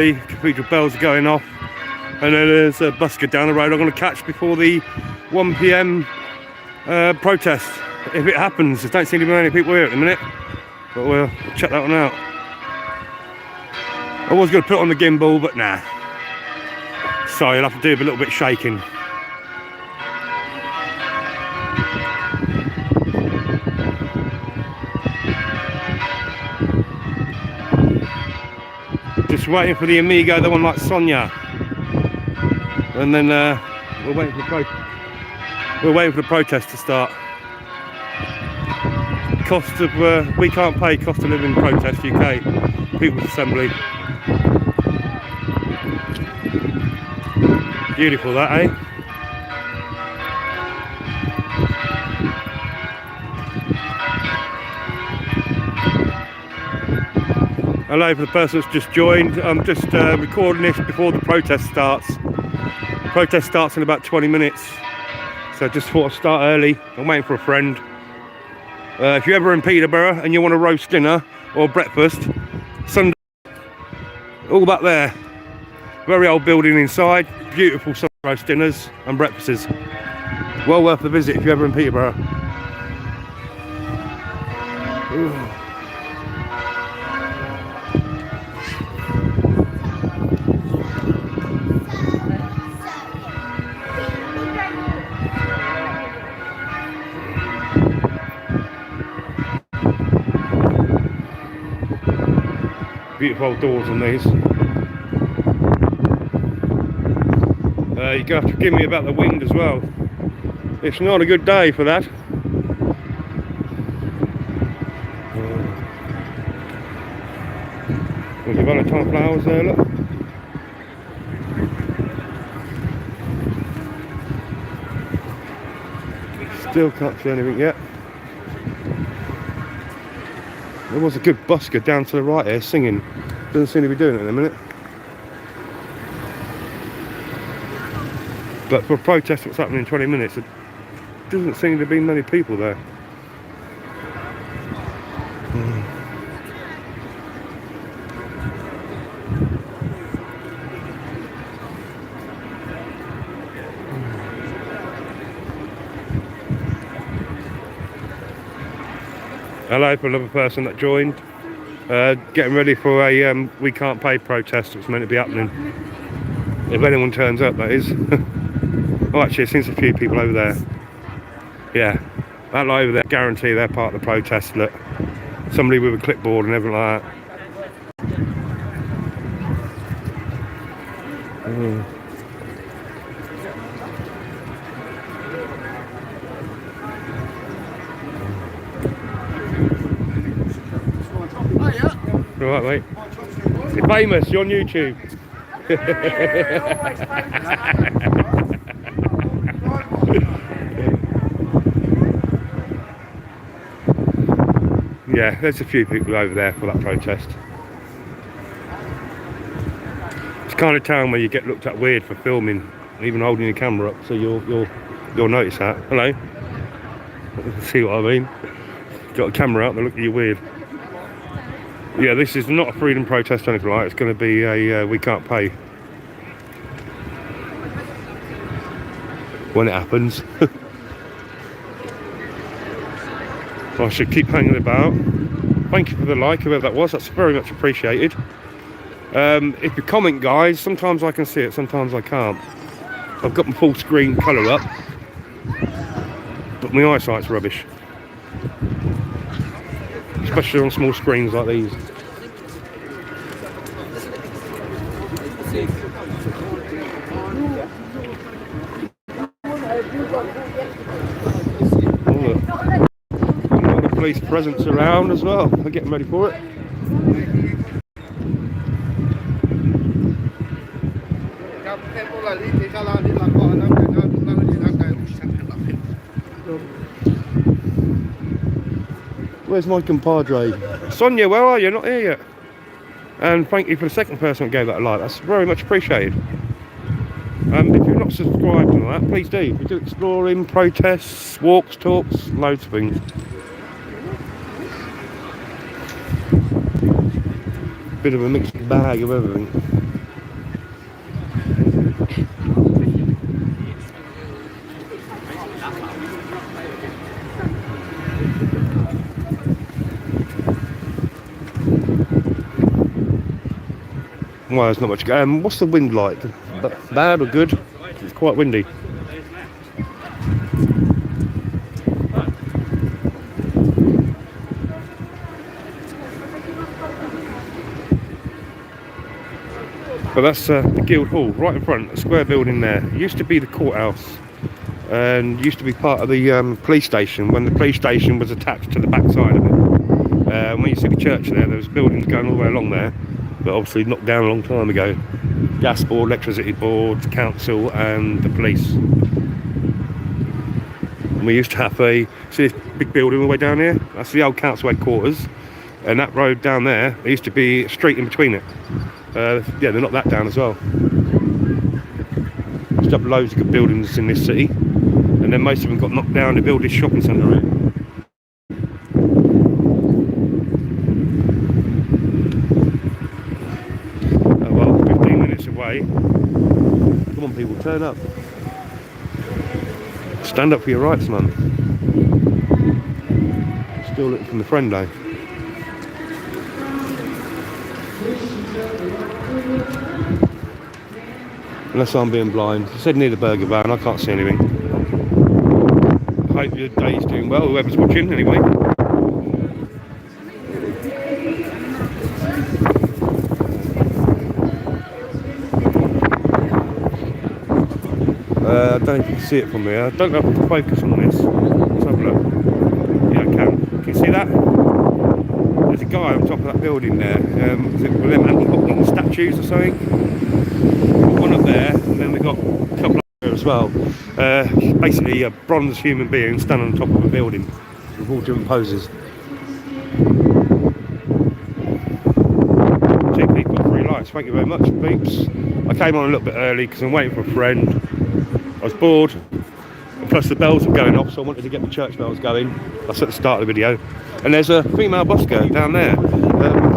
The cathedral bells are going off, and then there's a busker down the road I'm going to catch before the 1 PM protest, if it happens. There don't seem to be many people here at the minute, but we'll check that one out. I was going to put it on the gimbal, but nah. So you'll have to do a little bit of shaking. Just waiting for the Amigo, the one like Sonia, and then we're waiting for the protest to start. Cost of we can't pay cost of living protest UK, People's Assembly. Beautiful that, eh? Hello for the person that's just joined. I'm just recording this before the protest starts. The protest starts in about 20 minutes. So I just thought I'd start early. I'm waiting for a friend. If you're ever in Peterbrough and you want a roast dinner or breakfast, Sunday, all back there. Very old building inside. Beautiful Sunday roast dinners and breakfasts. Well worth the visit if you're ever in Peterborough. Ooh. Beautiful old doors on these. You're going to have to forgive me about the wind as well. It's not a good day for that. There's the Valentine flowers there, look. Still can't see anything yet. There was a good busker down to the right here singing. Doesn't seem to be doing it in a minute. But for a protest that's happening in 20 minutes, there doesn't seem to be many people there. Hello for another person that joined. Getting ready for a we can't pay protest that's meant to be happening. If anyone turns up, that is. Oh, actually, I've seen a few people over there. Yeah, that lot over there, guarantee they're part of the protest. Look, somebody with a clipboard and everything like that. All right, mate. You're famous. You're on YouTube. Yeah, there's a few people over there for that protest. It's the kind of town where you get looked at weird for filming, even holding your camera up, so you'll notice that. Hello. See what I mean? Got a camera out, they look at you weird. Yeah, this is not a freedom protest or anything like that. It's going to be a we can't pay when it happens. I should keep hanging about. Thank you for the like, whoever that was. That's very much appreciated. If you comment, guys, sometimes I can see it, sometimes I can't. I've got my full screen colour up, but my eyesight's rubbish. Especially on small screens like these. Oh, look. A lot of police presence around as well. They're getting ready for it. Where's my compadre? Sonia, where are you? Not here yet. And thank you for the second person that gave that a like. That's very much appreciated. If you're not subscribed to that, please do. We do exploring, protests, walks, talks, loads of things. bit of a mixed bag of everything. Well, there's not much. What's the wind like? Bad or good? It's quite windy. But that's the Guildhall, right in front, a square building there. It used to be the courthouse and used to be part of the police station when the police station was attached to the back side of it. When you see the church there was buildings going all the way along there, but obviously knocked down a long time ago. Gas board, electricity board, council and the police. And we used to have see this big building all the way down here? That's the old council headquarters. And that road down there, there used to be a street in between it. Yeah, they knocked that down as well. Used to have loads of good buildings in this city, and then most of them got knocked down to build this shopping centre here. Oh well, 15 minutes away. Come on people, turn up. Stand up for your rights, man. Still looking from the friend, eh? Unless I'm being blind. I said near the burger van, I can't see anything. I hope your day's doing well, whoever's watching anyway. I don't know if you can see it from here. I don't know if I can focus on this. Let's have a look. Yeah, I can. Can you see that? There's a guy on top of that building there. Is it with them anti-hooking statues or something? One up there, and then we've got a couple up there as well. Basically a bronze human being standing on top of a building with all different poses. 2 people, 3 lights. Thank you very much, peeps. I came on a little bit early because I'm waiting for a friend. I was bored, and plus the bells were going off, so I wanted to get the church bells going. That's at the start of the video. And there's a female busker down there.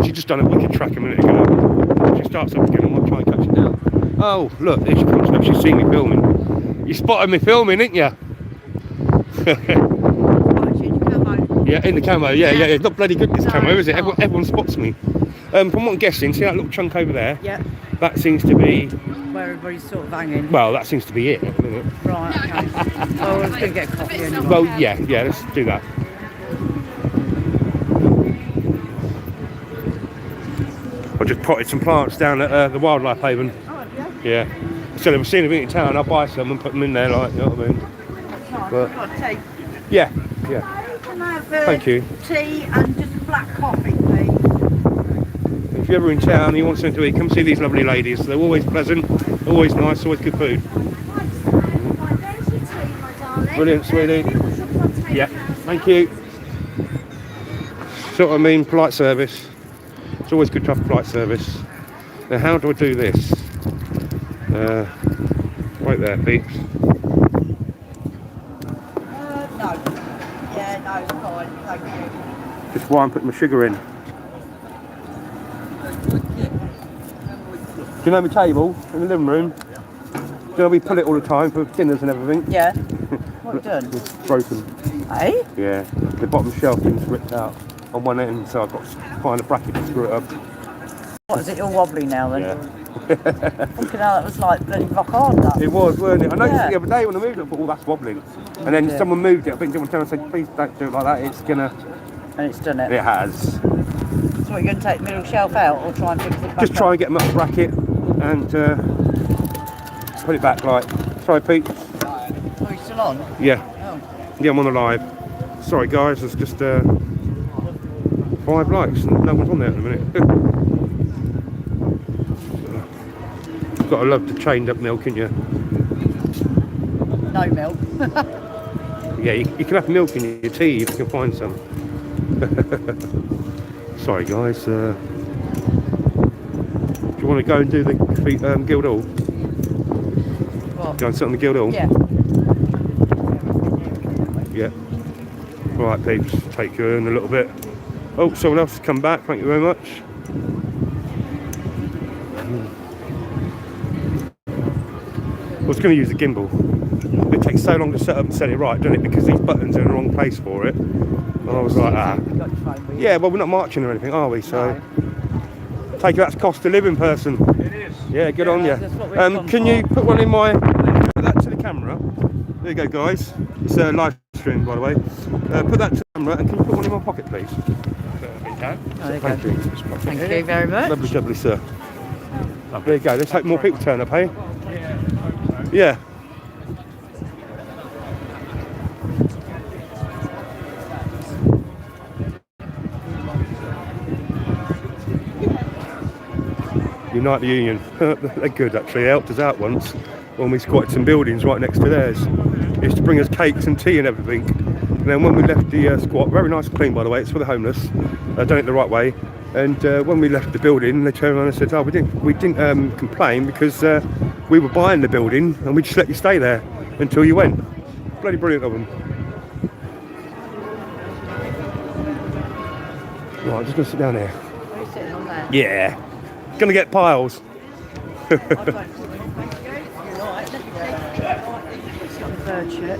She just done a wicked track a minute ago. She starts up again, I might try and catch it down. Oh, look, there she comes now. She's seen me filming. You spotted me filming, didn't you? Yeah, in the camo. Yeah. It's not bloody good, this camo, is it? Everyone spots me. From what I'm guessing, see that little chunk over there? Yeah. That seems to be... where everybody's sort of hanging. Well, that seems to be it, isn't it? Right, okay. Well, I was going to get a coffee anyway. Well, yeah, let's do that. I just potted some plants down at the wildlife haven. Oh, yeah? Yeah. So if I see anything in town, I'll buy some and put them in there, like, you know what I mean? Nice. But, Got tea? Yeah. Can I have Thank you. tea and just black coffee, please? If you're ever in town and you want something to eat, come see these lovely ladies. They're always pleasant, always nice, always good food. Brilliant, sweetie. Yeah, thank you. So what I mean, polite service. It's always good to have polite service. Now how do I do this? Right there, peeps. No. Yeah, no, it's fine. Thank you. Just while I'm putting my sugar in. Do you know my table in the living room? Do you know we pull it all the time for dinners and everything? Yeah. What have you done? It's broken. Eh? Yeah. The bottom shelf thing's ripped out on one end, so I've got to find a bracket to screw it up. What, is it all wobbly now then? Yeah. Fucking hell, that was like bloody rock hard, that. It was, weren't it? I noticed Yeah. it the other day when I moved it, I thought, oh, that's wobbling. And then someone moved it, I think someone turned and said, please don't do it like that, it's gonna... And it's done it. It has. So what, you're going to take the middle shelf out or try and fix it back Just try and get them up the bracket and put it back like... Sorry, Pete. Oh, you're still on? Yeah. Oh. Yeah, I'm on the live. Sorry, guys, there's just 5 likes and no one's on there at the minute. You've got to love the chained up milk, ain't you? No milk. Yeah, you can have milk in your tea if you can find some. Sorry, guys. Do you want to go and do the Guildhall? What? Go and sit on the Guildhall? Yeah. Yeah. Right, peeps, take you in a little bit. Oh, someone else has come back. Thank you very much. I was going to use a gimbal. It takes so long to set up and set it right, doesn't it? Because these buttons are in the wrong place for it. And I was like, yeah, well, we're not marching or anything, are we? So, take it, that's cost of living, person. It is. Yeah, good on you. Can you put one in my... Put that to the camera. There you go, guys. It's a live stream, by the way. Put that to the camera, and can you put one in my pocket, please? Certainly can. Thank you. Thank you very much. Lovely, lovely, sir. There you go. Let's hope more people turn up, hey? Yeah. Unite the Union. They're good, actually. They helped us out once when we squatted some buildings right next to theirs. They used to bring us cakes and tea and everything. And then when we left the squat, very nice and clean, by the way, it's for the homeless, done it the right way. And when we left the building, they turned around and said, oh, we didn't complain because we were buying the building and we just let you stay there until you went. Bloody brilliant of them. Right, I'm just going to sit down here. Are you sitting on there? Yeah. Gonna get piles. Bird shit.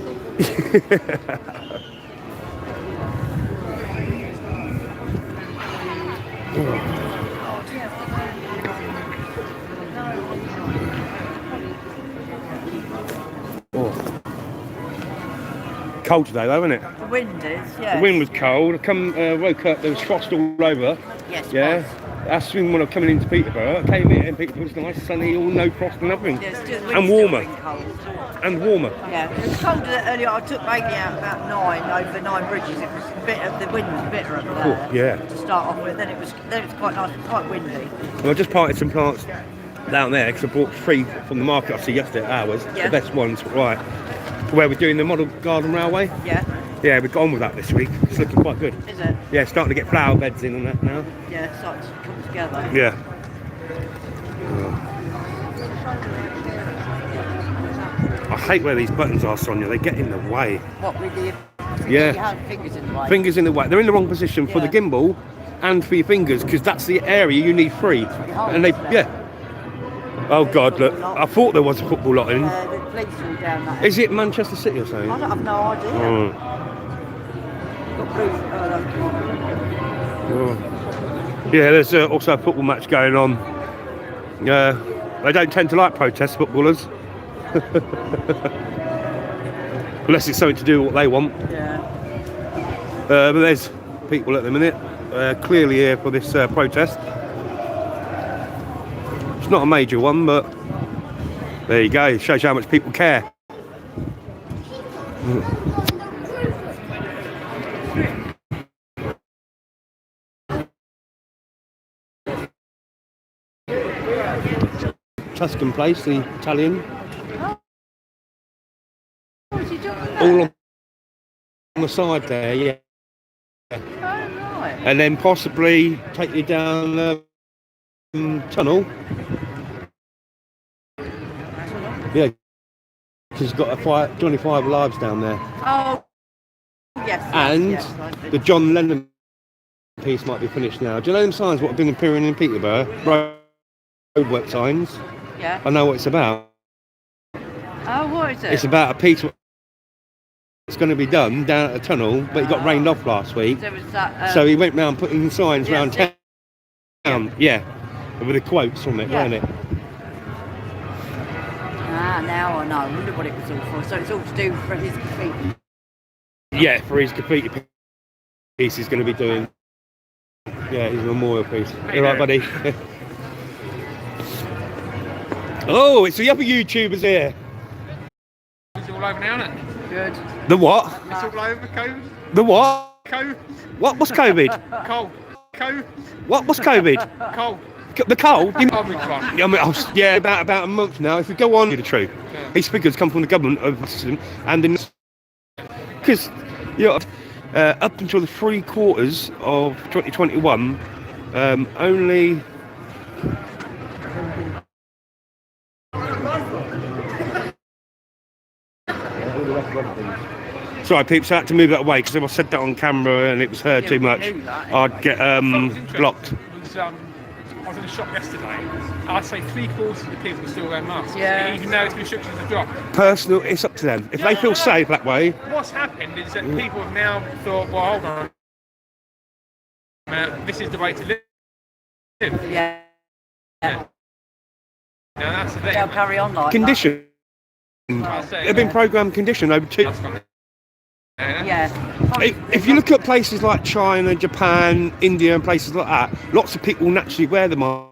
Cold today though, isn't it? The wind is, yeah. The wind was cold. I woke up, there was frost all over. Yes, yeah. it was. That's when I was coming into Peterbrough. I came in and Peterborough was nice, sunny, all no frost and nothing. Yeah, and warmer. Cold. And warmer. Yeah, it was cold earlier. I took Maggie out about 9 over 9 bridges. It was bitter. The wind was bitter up there. Yeah. To start off with, then it was quite nice, quite windy. Well, I just planted some plants down there because I bought 3 from the market. I see yesterday at ours. Yeah. The best ones, right? Where we're doing the model garden railway. Yeah. Yeah, we've gone with that this week. It's looking quite good. Is it? Yeah, starting to get flower beds in and that now. Yeah, it's starting to come together. Yeah. I hate where these buttons are, Sonia. They get in the way. What with the? Yeah. You have fingers in the way. Fingers in the way. They're in the wrong position for the gimbal and for your fingers because that's the area you need free. And they, yeah. Oh God, look! I thought there was a football lot in. The police are all down that. Is it Manchester City or something? I don't have no idea. Oh. Got blue. Oh. Yeah, there's also a football match going on. They don't tend to like protest footballers. Unless it's something to do with what they want. Yeah. But there's people at the minute clearly here for this protest. It's not a major one, but there you go. It shows you how much people care. Tuscan place, the Italian. What was he doing there? All on the side there, yeah. Oh, right. And then possibly take you down the tunnel. Yeah, because he's got 25 lives down there. Oh, yes. And yes, the John Lennon piece might be finished now. Do you know them signs what have been appearing in Peterborough? Roadwork signs. Yeah. I know what it's about. Oh, what is it? It's about a piece that's going to be done down at a tunnel, but it got rained off last week. So, was that, So he went round putting signs round town. Yeah. With the quotes from it, weren't it? Ah, now I know. I wonder what it was all for. So it's all to do for his graffiti. Yeah, for his graffiti piece he's going to be doing. Yeah, his memorial piece. You right, buddy? Oh, it's the other YouTubers here. It's all over now, isn't it? Good. The what? It's all over, COVID. The what? COVID. What? What's COVID? Cold. COVID. What's COVID? Cold. The cold? I'll be fine. I mean, yeah, about a month now. If we go on, the truth, Yeah. these figures come from the government of and in because you know, up until the 3 quarters of 2021, only. Sorry, peeps, I had to move that away because if I said that on camera and it was heard too much, I'd get blocked. Was I was in a shop yesterday. I'd say 3/4 of the people still wear masks. Yeah. Even though it's restrictions have dropped. Personal, it's up to them. If they feel safe that way, What's happened is that people have now thought, well, hold on. This is the way to live. Yeah. Now that's the thing. They'll carry on like condition. They've been programmed conditioned over two. Yeah. If you look at places like China, Japan, India, and places like that, lots of people naturally wear the mask.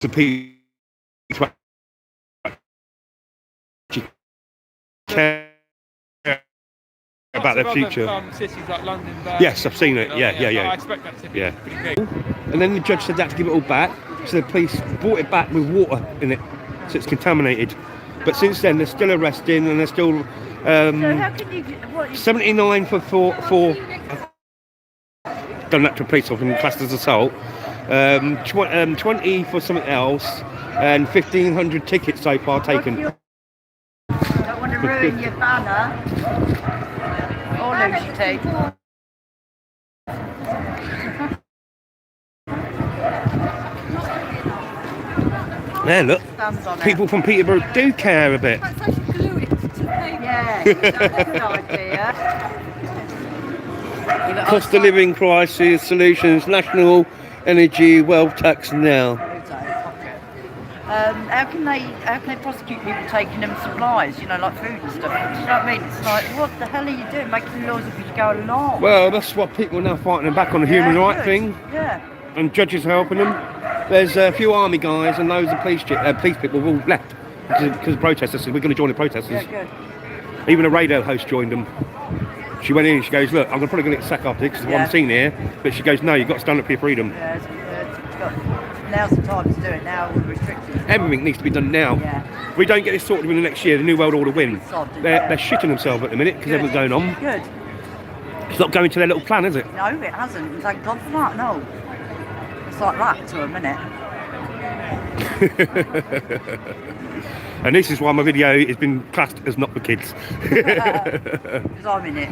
To people care about their future. Cities like London, Yes, I've seen it. Yeah. I expect that to be pretty big. And then the judge said that to give it all back. So the police brought it back with water in it, so it's contaminated. But since then, they're still arresting, and they're still So how can you? 79 for done that to a police officer and classed as assault. 20 for something else, and 1,500 tickets so far taken. Don't want to ruin your banner or lose your teeth. Yeah, look, Stands on people from Peterbrough do care a bit. Yeah, that's a good idea. Cost of living crisis solutions, national energy wealth tax now. How can they prosecute people taking them supplies, you know, like food and stuff? Do you know what I mean? It's like, what the hell are you doing, making laws if you go along? Well, that's what people are now fighting back on the human rights thing. Yeah. And judges are helping them. There's a few army guys and loads of police people have all left because of protesters. So we're going to join the protesters. Yeah, good. Even a radio host joined them. She went in and she goes, look, I'm probably going to get sacked after this because what I'm seeing here. But she goes, no, you've got to stand up for your freedom. Yeah, now's the time to do it. Now with restrictions. Everything needs to be done now. Yeah. If we don't get this sorted within the next year, the New World Order win. They're shitting themselves at the minute because everything's going on. Good. It's not going to their little plan, is it? No, it hasn't. And thank God for that. No. It's like that to a minute. And this is why my video has been classed as not for kids. Because I'm in it.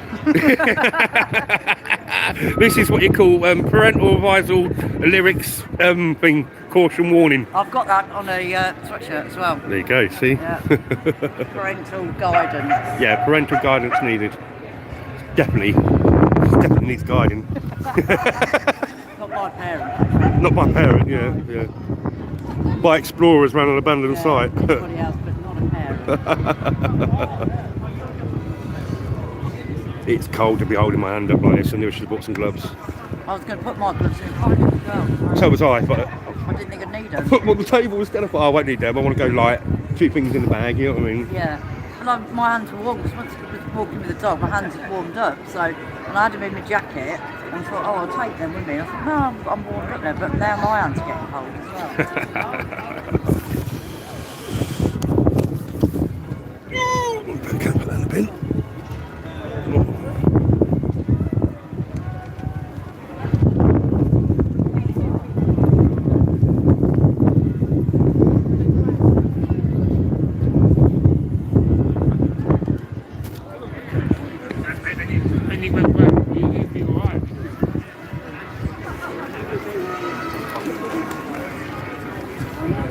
This is what you call parental advisal lyrics thing, caution warning. I've got that on a sweatshirt as well. There you go, see? Yeah. Parental guidance. Yeah, parental guidance needed. Definitely needs guiding. Not my parent. Not my parent, yeah. By explorers around an abandoned site. Somebody else, but not a parent. It's cold to be holding my hand up like this. I knew I should have bought some gloves. I was going to put my gloves in pocket as well. So was I, but I didn't think I'd need them. put them on the table instead. I thought, I won't need them. I want to go light. Two things in the bag, you know what I mean? Yeah. Well, my hands were warm because once I was walking with the dog, my hands had warmed up. So, and I had them in my jacket, and I thought, oh, I'll take them with me. And I thought, no, I'm warmed up there, but now my hands are getting cold as well. Can't put that in the bin.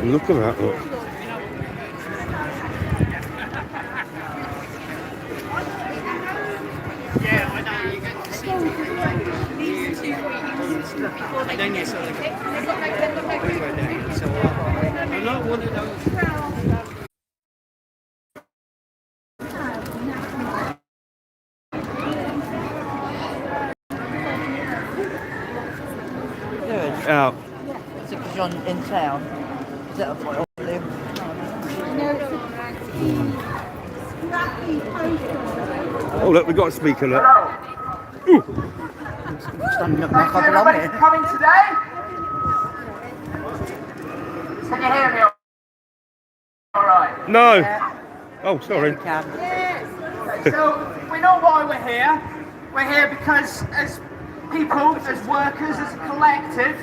Look at that, look. Good. Out. Is it because you're in town? Is that what I live? Oh look, we've got a speaker, look. Standing up like I belong here. Coming today? Can you hear me all right? No. Yeah. Oh, sorry. You can. So, we know why we're here. We're here because as people, as workers, as a collective,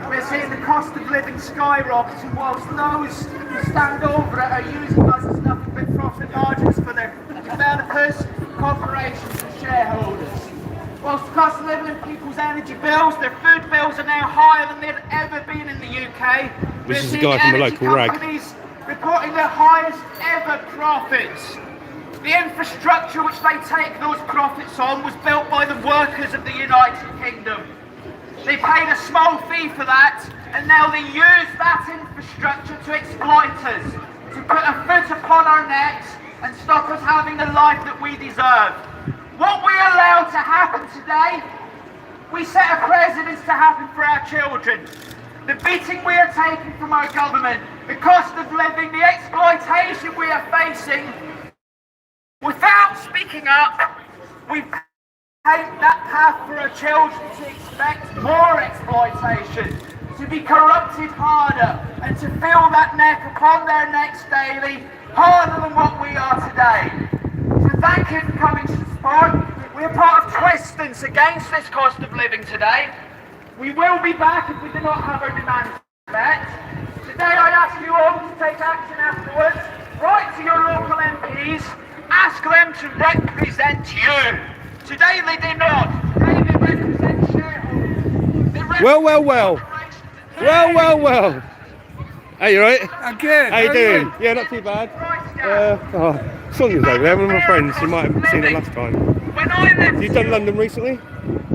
we're seeing the cost of living skyrocketing whilst those who stand over it are using us as nothing but profit margins for their developers, corporations and shareholders. whilst the cost of living and people's energy bills, their food bills are now higher than they've ever been in the UK. This is a guy from the local rag. Companies reporting their highest ever profits. The infrastructure which they take those profits on was built by the workers of the United Kingdom. They paid a small fee for that, and now they use that infrastructure to exploit us, to put a foot upon our necks and stop us having the life that we deserve. What we allow to happen today, we set a precedent to happen for our children. The beating we are taking from our government, the cost of living, the exploitation we are facing, without speaking up, we take that path for our children to expect more exploitation, to be corrupted harder, and to feel that neck upon their necks daily, harder than what we are today. So thank you for coming to support. We're part of Twistons against this cost of living today. We will be back if we do not have our demands met. Today I ask you all to take action afterwards. Write to your local MPs. Ask them to represent you. Today they do not. Today they represent shareholders. They represent Well. Hey, you right? I'm good. How you doing? Yeah, not too bad. Sonia's over there, one of my friends. You might have seen her last time. When I lived, You done London recently?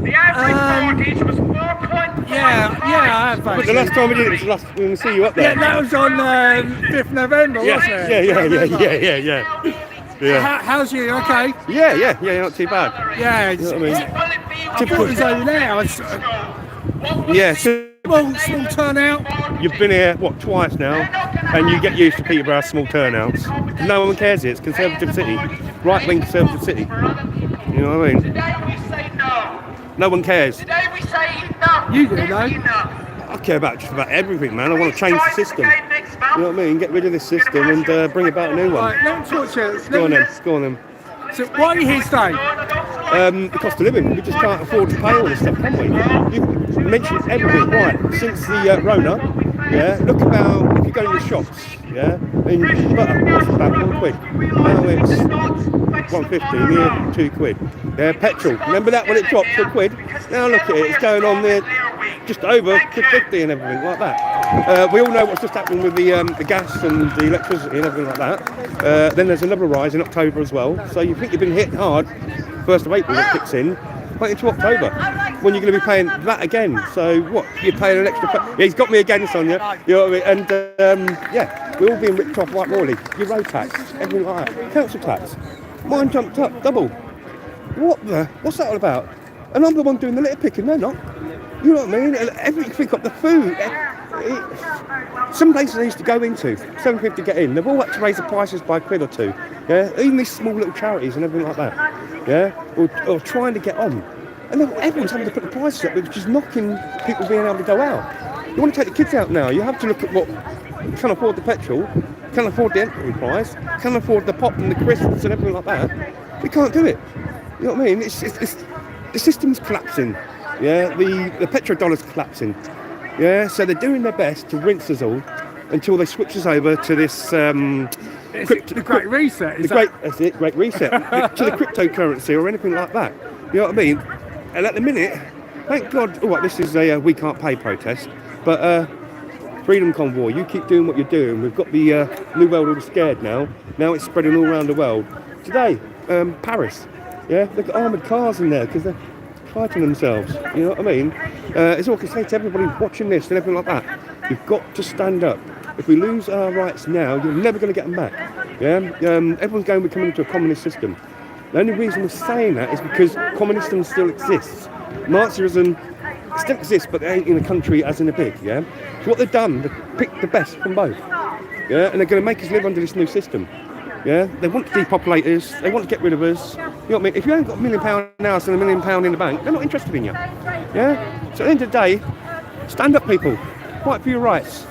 the average mortgage was 4.5. Yeah, I have. But the last time we did it was the last. We can see you up there. Yeah, that was on 5th November, wasn't it? Yeah. How's you? Okay. Yeah, not too bad. Yeah. You know what I mean? I thought it was over there. Yeah, so Small turnout. you've been here, what, twice now, and you get used to Peterborough small turnouts. No one cares here, it's Conservative City, right-wing Conservative City. You know what I mean? Today we say no. No one cares. Today we say enough. You do, no? Enough. I care about just about everything, man. I want to change the system. You know what I mean? Get rid of this system and bring about a new one. Right, let me talk to you. Go on then, go on then. So why are you here today? The cost of living. We just can't afford to pay all this stuff, can we? You mentioned everything, right? Since the Rona, yeah. Look if you go in the shops, yeah. And butter costs about £1. Now it's 150, near £2. Yeah, petrol. Remember that when it dropped to £1? Now look at it. It's going on there, just over £50 and everything like that. We all know what's just happening with the gas and the electricity and everything like that. Then there's another rise in October as well. So you think you've been hit hard. 1st of April that kicks in. Wait until October when you're going to be paying that again. So what? You're paying an extra. Yeah, he's got me again, Sonia. You know what I mean? And yeah, we're all being ripped off like Morley. Your road tax, everything like that. Council tax. Mine jumped up double. What's that all about? And I'm the one doing the litter picking. They're not. You know what I mean? And everything got the food. Some places I used to go into, £7.50 to get in, they've all had to raise the prices by £1 or £2. Yeah, even these small little charities and everything like that. Yeah, or trying to get on, and then everyone's having to put the prices up, which is knocking people being able to go out. You want to take the kids out now? You have to look at what can afford the petrol, can afford the entry price, can afford the pop and the crisps and everything like that. We can't do it. You know what I mean? It's the system's collapsing. Yeah, the petrodollar's collapsing. Yeah, so they're doing their best to rinse us all until they switch us over to this the Great Reset. Great Reset to the cryptocurrency or anything like that. You know what I mean? And at the minute, thank God. This is a we can't pay protest, but Freedom Convoy. You keep doing what you're doing. We've got the New World Order scared now. Now it's spreading all around the world. Today, Paris. Yeah, they've got armoured cars in there because they're fighting themselves. You know what I mean? It's all I can say to everybody watching this and everything like that. You've got to stand up. If we lose our rights now, you're never going to get them back. Yeah, everyone's going to be coming into a communist system. The only reason we're saying that is because communism still exists. Nazism still exists, but they ain't in a country as in a big. Yeah. So what they've done, they've picked the best from both. Yeah, and they're going to make us live under this new system. Yeah, they want to depopulate us. They want to get rid of us. You know what I mean? If you ain't got £1 million house and £1 million in the bank, they're not interested in you. Yeah. So at the end of the day, stand up, people. Fight for your rights.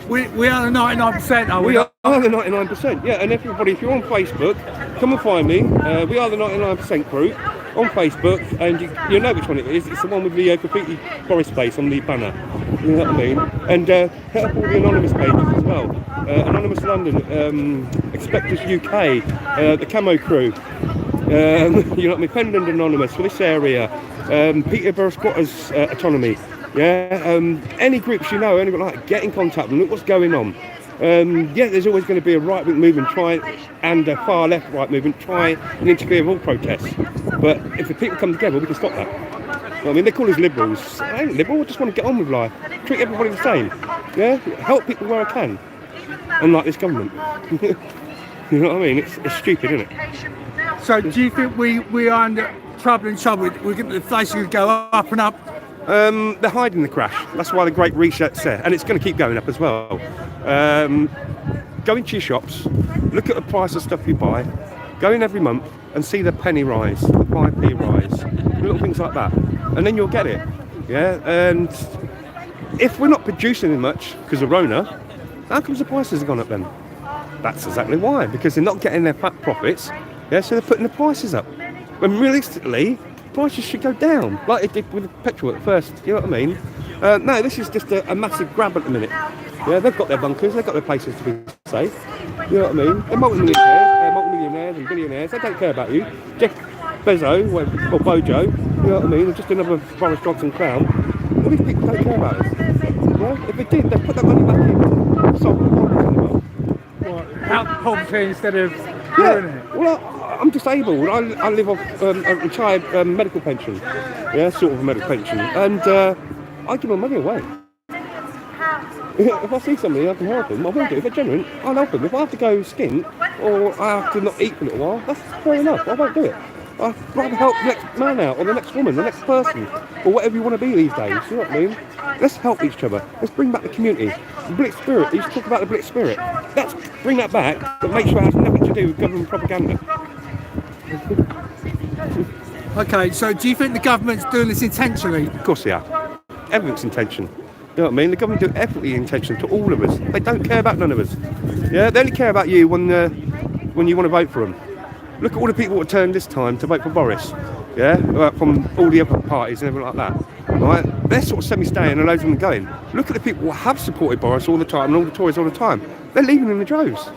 We are the 99%, are we? We are the 99%. Yeah, and everybody, if you're on Facebook, come and find me. We are the 99% group on Facebook, and you know which one it is. It's the one with the graffiti forest space on the banner. You know what I mean? And hit up all the anonymous pages as well. Anonymous London, Expect Us UK, the Camo Crew. You know what I mean? Pendant Anonymous for this area, Peterbrough Squatters Autonomy. Yeah, any groups you know, anyone like, get in contact with them, look what's going on. Yeah, there's always going to be a right-wing movement and a far left-right movement try and interfere with all protests. But if the people come together, we can stop that. I mean, they call us liberals. I ain't liberal, I just want to get on with life. Treat everybody the same. Yeah, help people where I can. Unlike this government. You know what I mean? It's stupid, isn't it? So do you think we are under trouble? The inflation could go up and up? They're hiding the crash. That's why the Great Reset's there, and it's going to keep going up as well. Go into your shops, look at the price of stuff you buy, go in every month and see the penny rise, the 5p rise, little things like that, and then you'll get it. Yeah, and if we're not producing much because of Rona, how comes the prices have gone up then? That's exactly why, because they're not getting their fat profits. Yeah, so they're putting the prices up. When realistically, prices should go down, like it did with the petrol at first, you know what I mean? No, this is just a massive grab at the minute. Yeah, they've got their bunkers, they've got their places to be safe, you know what I mean? They're multi-millionaires and billionaires, they don't care about you. Jeff Bezos, or Bojo, you know what I mean? They're just another Boris Johnson clown. All these people don't care about us. Yeah, if they did, they'd put that money back in, solve the problems in the world. Help poverty instead of ruining it? Well, I'm disabled. I live off a retired medical pension. Yeah, sort of a medical pension. And I give my money away. If I see somebody I can help them, I will do. If they're genuine, I'll help them. If I have to go skint or I have to not eat for a little while, that's fair enough. I won't do it. I'd rather help the next man out, or the next woman, the next person, or whatever you want to be these days. You know what I mean? Let's help each other. Let's bring back the community. The Blitz spirit. You used to talk about the Blitz spirit. Let's bring that back, but make sure it has nothing to do with government propaganda. Okay, so do you think the government's doing this intentionally? Of course they are. Everything's intention. You know what I mean? The government do everything intention to all of us. They don't care about none of us. Yeah, they only care about you when you want to vote for them. Look at all the people that turned this time to vote for Boris. Yeah, from all the other parties and everything like that. Right? They're sort of semi-staying and loads of them going. Look at the people who have supported Boris all the time and all the Tories all the time. They're leaving in the droves.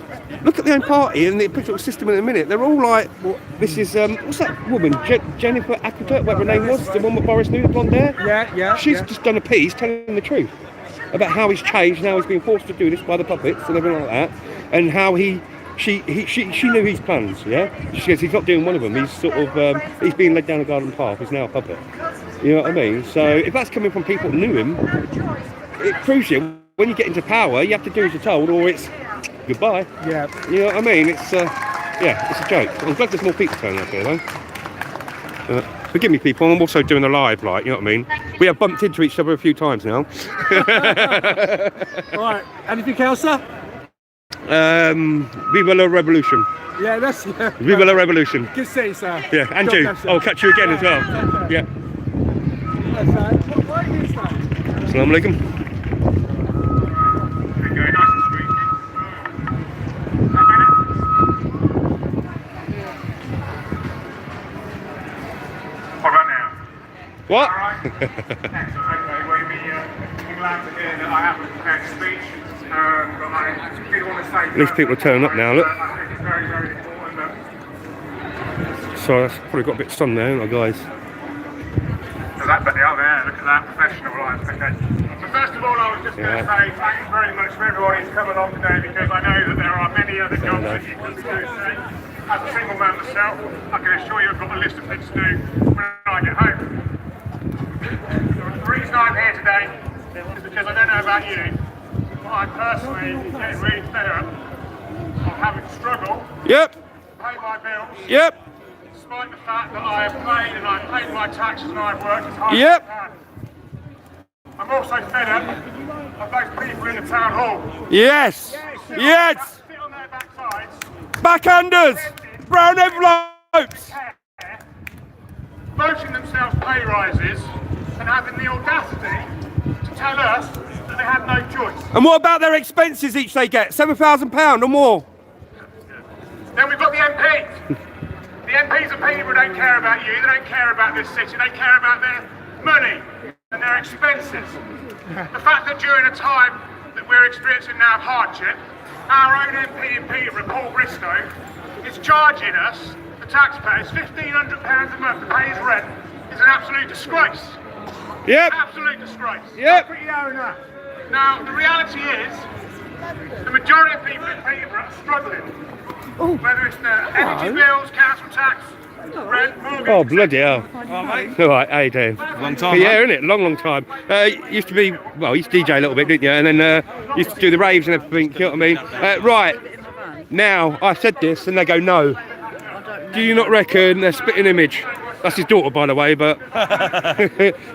Look at their own party and the political system in a minute. They're all like, well, this is, what's that woman? Jennifer Ackert, whatever her name was, the one that Boris knew, the blonde hair? Yeah. She's just done a piece telling the truth about how he's changed, and how he's been forced to do this by the puppets and everything like that, and how she knew his plans, yeah? She says he's not doing one of them, he's sort of, he's being led down a garden path, he's now a puppet. You know what I mean? So if that's coming from people that knew him, it proves you, when you get into power, you have to do as you're told, or it's goodbye. Yeah. You know what I mean? It's, yeah, it's a joke. I'm glad there's more people turning up here though. Forgive me people, I'm also doing a live, like, you know what I mean? We have bumped into each other a few times now. Alright, anything else, sir? Viva la Revolution. Yeah, that's... Viva la Revolution. Good to see you, sir. Yeah, and you. I'll catch you again as well. Yeah. Assalamu alaikum. What? Okay, well, you'll be glad to hear that I haven't prepared a speech, but I did want to say... At least people are turning up now, look. I think it's very, very important that... So that's probably got a bit of sun there, haven't I, guys? So that bit out there, look at that, professional life, okay. So first of all, I was just going to say thank you very much for everybody who's come along today, because I know that there are many other jobs that you could do today. As a single man myself, I can assure you I've got a list of things to do when I get home. The reason I'm here today is because I don't know about you, but I personally am getting really fed up of having to struggle Yep. to pay my bills, Yep. despite the fact that I have paid and I've paid my taxes and I've worked as hard Yep. as I can. I'm also fed up of those people in the town hall. Yes. Yes. Sit on their backsides, Backhanders. Brown envelopes. voting themselves pay rises and having the audacity to tell us that they have no choice. And what about their expenses each they get? £7,000 or more? Then we've got the MPs. The MPs of Peterborough don't care about you, they don't care about this city, they care about their money and their expenses. The fact that during a time that we're experiencing now hardship, our own MP in Peterborough, Paul Bristow, is charging us the taxpayers £1,500 a month to pay his rent is an absolute disgrace. Yep. Absolute disgrace. Yep. Pretty fair enough. Now, the reality is, the majority of people in Peterborough are struggling. Whether it's the energy bills, council tax, rent, mortgage. Oh, bloody hell. All right, how you doing? Long time, Yeah, isn't it? Long time. Used to be, well, used to DJ a little bit, didn't you? And then used to do the raves and everything, you know what I mean? Right, now, I said this and they go, no. Do you not reckon they're spitting image? That's his daughter, by the way, but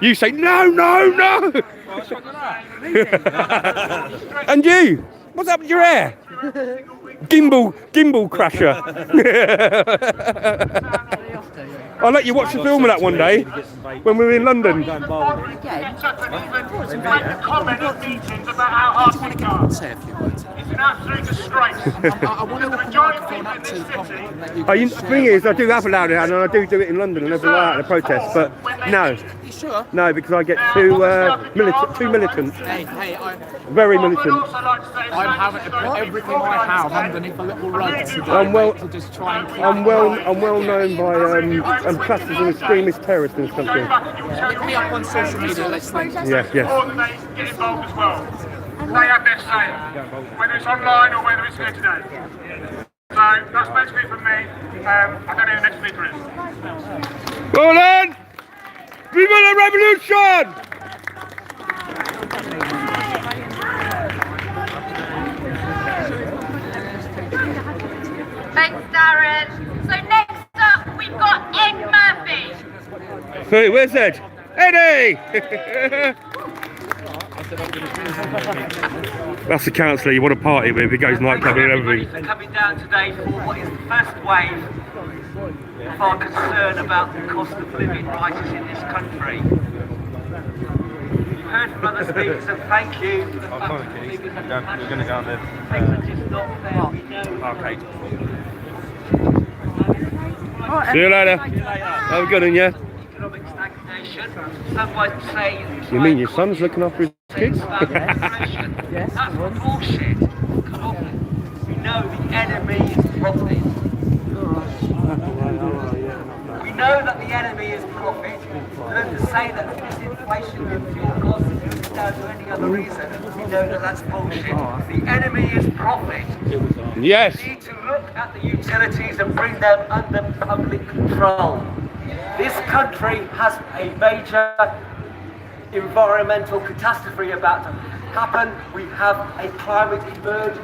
you say, no, no, no. And you, what's up with your hair? Gimbal crasher. I'll let you watch the film of that one day when we were in London. Comment at meetings about how hard we are. Say a few words. It's an absolute disgrace. I want to The open the majority of microphone people up in to this the public city. and let you The thing is, I do have allowed it, and I do it in London and everything like that, the protests, but no. You sure? No, because I get too militant. Hey, Very What I'd militant. also like to say is I'm thank having you to so put much everything for I have organising. underneath a little rug today I'm well- to just try and clean I'm well known by classed as an extremist terrorist and Go something. back and you'll tell Hit me up on social media, let's link. Yes, yes. Coordinate, get involved as well. They have their say, whether it's online or whether it's here today. So that's basically it from me. I don't know who the next speaker is. Go on! Viva la revolution! Thanks, Darren. So next up, we've got Ed Murphy. Hey, where's Ed? Eddie! That's the councillor you want to party with. He goes nightclubbing and everything. For coming down today for what is the first wave of our concern about the cost of living rises in this country. You've heard from other speakers and thank you for the fact that living in the We're going to go on things are just not fair. We know. arcade. See you later. Have a good one, yeah? Economic stagnation. Some might say. You mean your son's looking after his kids? That's bullshit. Come on. We know the enemy is profit. We know that the enemy is profit. And then to say that this inflation and fuel costs is down to any other reason, we know that that's bullshit. The enemy is profit. Yes. We need to look at the utilities and bring them under public control. This country has a major environmental catastrophe about to happen. We have a climate emergency.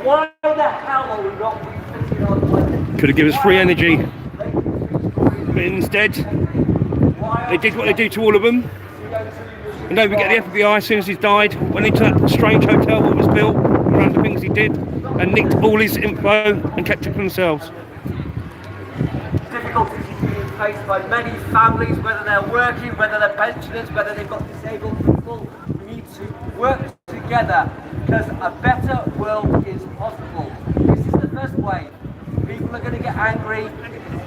Why the hell are we not refitting our planet? Could have given us free energy. But instead, they did what they do to all of them. And don't forget the FBI, as soon as he's died, went into that strange hotel that was built around the things he did and nicked all his info and kept it for themselves. Difficulties being faced by many families, whether they're working, whether they're pensioners, whether they've got disabled people. We need to work together because a better world is possible. This is the first wave. People are going to get angry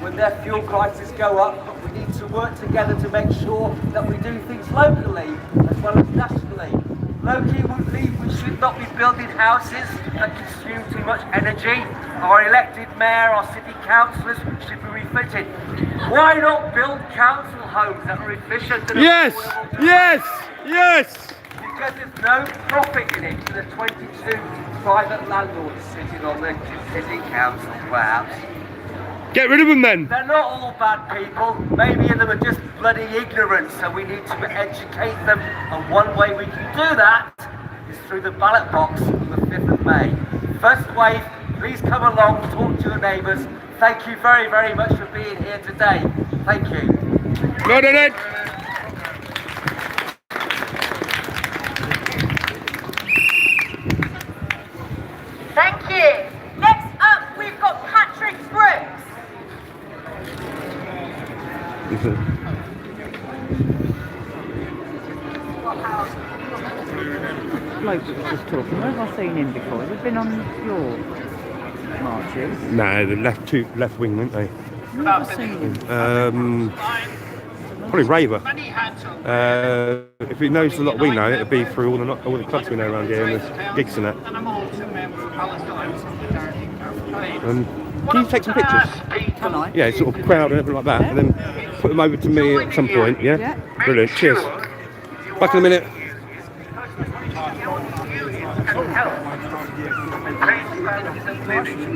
when their fuel prices go up, but we need to work together to make sure that we do things locally as well as nationally. Locally, we should not be building houses that consume too much energy. Our elected mayor, our city councillors should be refitted. Why not build council homes that are efficient and Yes! affordable to Yes! Yes! because there's no profit in it for the 22 private landlords sitting on the city council perhaps. Get rid of them then. They're not all bad people. Maybe them are just bloody ignorant, so we need to educate them. And one way we can do that is through the ballot box on the 5th of May. First wave, please come along, talk to your neighbours. Thank you very, very much for being here today. Thank you. Well done, Ed. Thank you. Next up, we've got Patrick Brooks. Bloke that was just talking, where have I seen him before? Has he been on your marches? No, the left wing, weren't they? Where have I seen him? Probably Raver. If he knows a lot we know, it'll be through all the clubs we know around here and the gigs and that. And Can you take some pictures? Can I? Yeah, sort of crowd and everything like that, and then put them over to me at some point. Yeah. Yeah. Brilliant. Cheers. Back in a minute.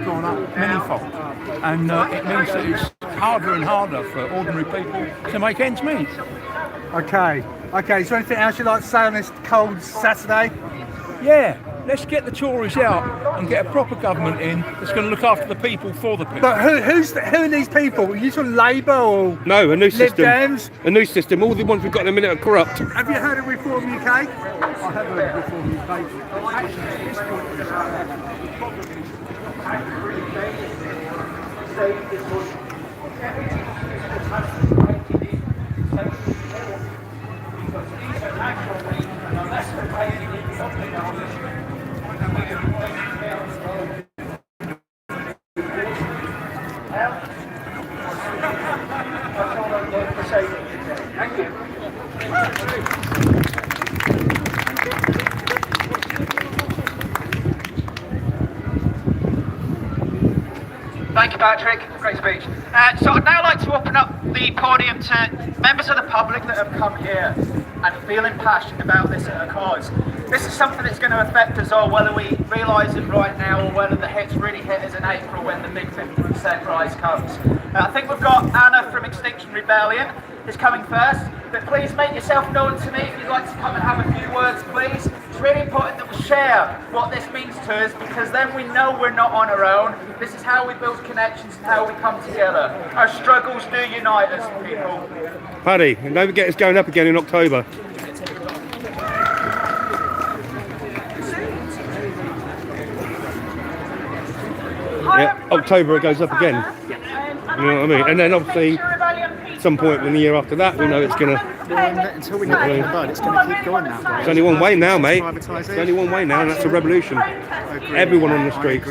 Gone up manyfold, and it means that it's harder and harder for ordinary people to make ends meet. Okay. Is there anything else you'd like to say on this cold Saturday? Yeah, let's get the Tories out and get a proper government in that's going to look after the people for the people. But who are these people? Are you from Labour or No, a new Lib system. Dems? A new system. All the ones we've got in a minute are corrupt. Have you heard of Reform UK? I have heard of Reform UK. Actually, at this point, Thank you. Thank you, Patrick. Great speech. So I'd now like to open up the podium to members of the public that have come here and feeling passionate about this cause. This is something that's going to affect us all, whether we realise it right now or whether the hits really hit us in April when the big 50% rise comes. I think we've got Anna from Extinction Rebellion is coming first, but please make yourself known to me if you'd like to come and have a few words, please. It's really important that we share what this means to us, because then we know we're not on our own. This is how we build connections and how we come together. Our struggles do unite us, people. Paddy, and don't forget it's going up again in October. Yeah, October it goes up again. You know what I mean? And then obviously, at some point in the year after that, we know it's going to. Until we get the bud, it's going to keep going that way. There's only one way now, mate. There's only one way now, and that's a revolution. Everyone on the streets.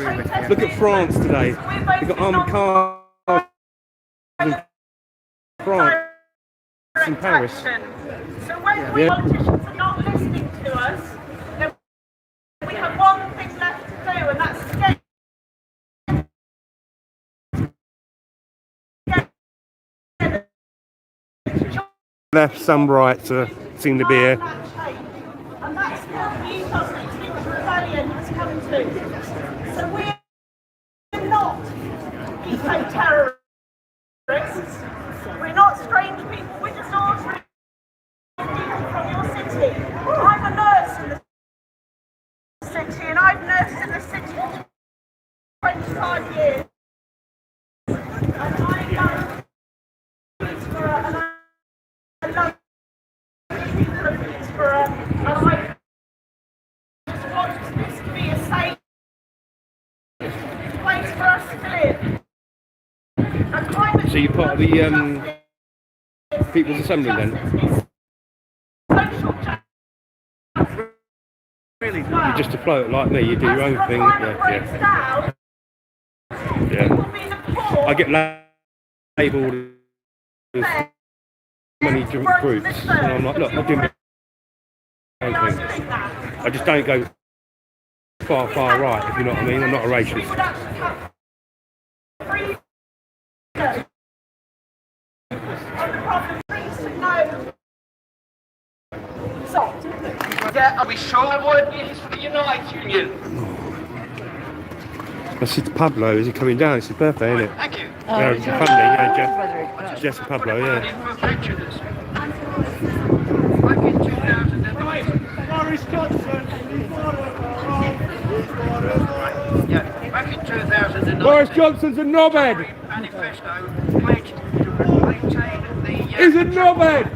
Look at France today. They've got armed cars in France and Paris. So when politicians are not listening to us, then we have one thing left to do, and that's get. Left, some right seem to be here. And that's what the ethos that Extinction Rebellion has come to. So we're not eco-terrorists. We're not strange people. We're just ordinary people from your city. I'm a nurse in the city, and I've nursed in the city for 25 years. And I love this to be a safe place for us to live. So you're part of the People's Assembly then? You're just a float like me, you do your own thing. Yeah. I get labelled as many different groups, and I'm like, look, I'll do my own thing. I just don't go far right, if you know what I mean. I'm not a racist. Yeah, are we sure the word is for the United Union? I said to Pablo, is he coming down? It's his birthday, isn't it? Thank you. Yeah, family, yeah, Jess and Pablo, yeah. Back in 2009. Yeah, back in 2009. Boris Johnson's a knobhead! Manifesto pledged to maintain the. He's a knobhead!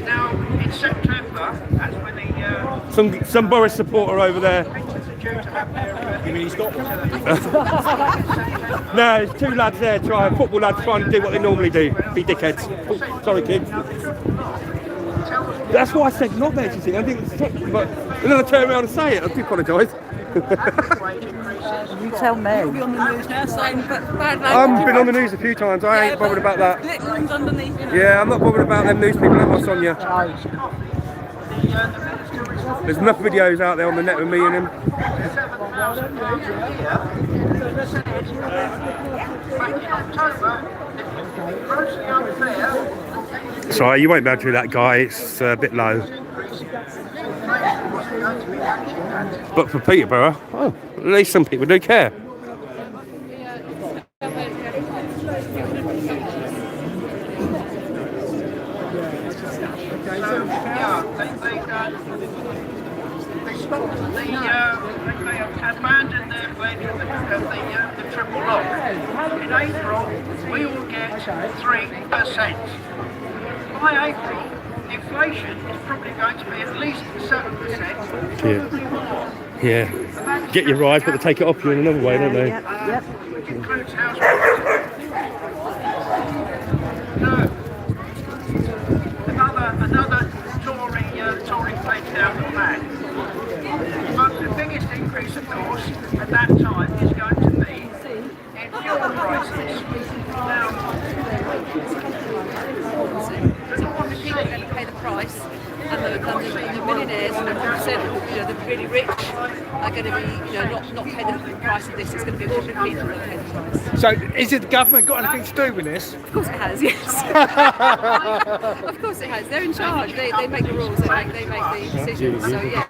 Now, in September, that's when the. Some Boris supporter over there. You mean he's got one? No, there's two lads there football lads trying to do what they normally do. Be dickheads. Oh, sorry, kids. That's why I said knobheads, you see. I didn't say, but and then I turned around and say it. I do apologise. You tell me. You'll be on the news now saying bad language. I've been on the news a few times. I ain't bothered about that. Little ones underneath, you know. Yeah, I'm not bothered about them news people like my Sonia. There's enough videos out there on the net with me and him. said back in October, it's grossly unfair. Sorry, you won't be able to do that, guy. It's a bit low. But for Peterborough, oh, at least some people do care. They have abandoned their pledge of the triple lock. In April, we will get 3%. By April, inflation is probably going to be at least 7%, probably more. Yeah. Get your rise, but they take it off you in another way, don't they? Which includes house rents. Another Tory pledge down the flag. But the biggest increase, of course, at that time is going to be in fuel prices. Now, People are going to pay the price, and the millionaires and the 1%, the really rich, are going to be, not pay the price of this. It's going to be ordinary people that pay the price. So, is it the government got anything to do with this? Of course it has, yes. Of course it has. They're in charge. They make the rules. They make the decisions. So yeah.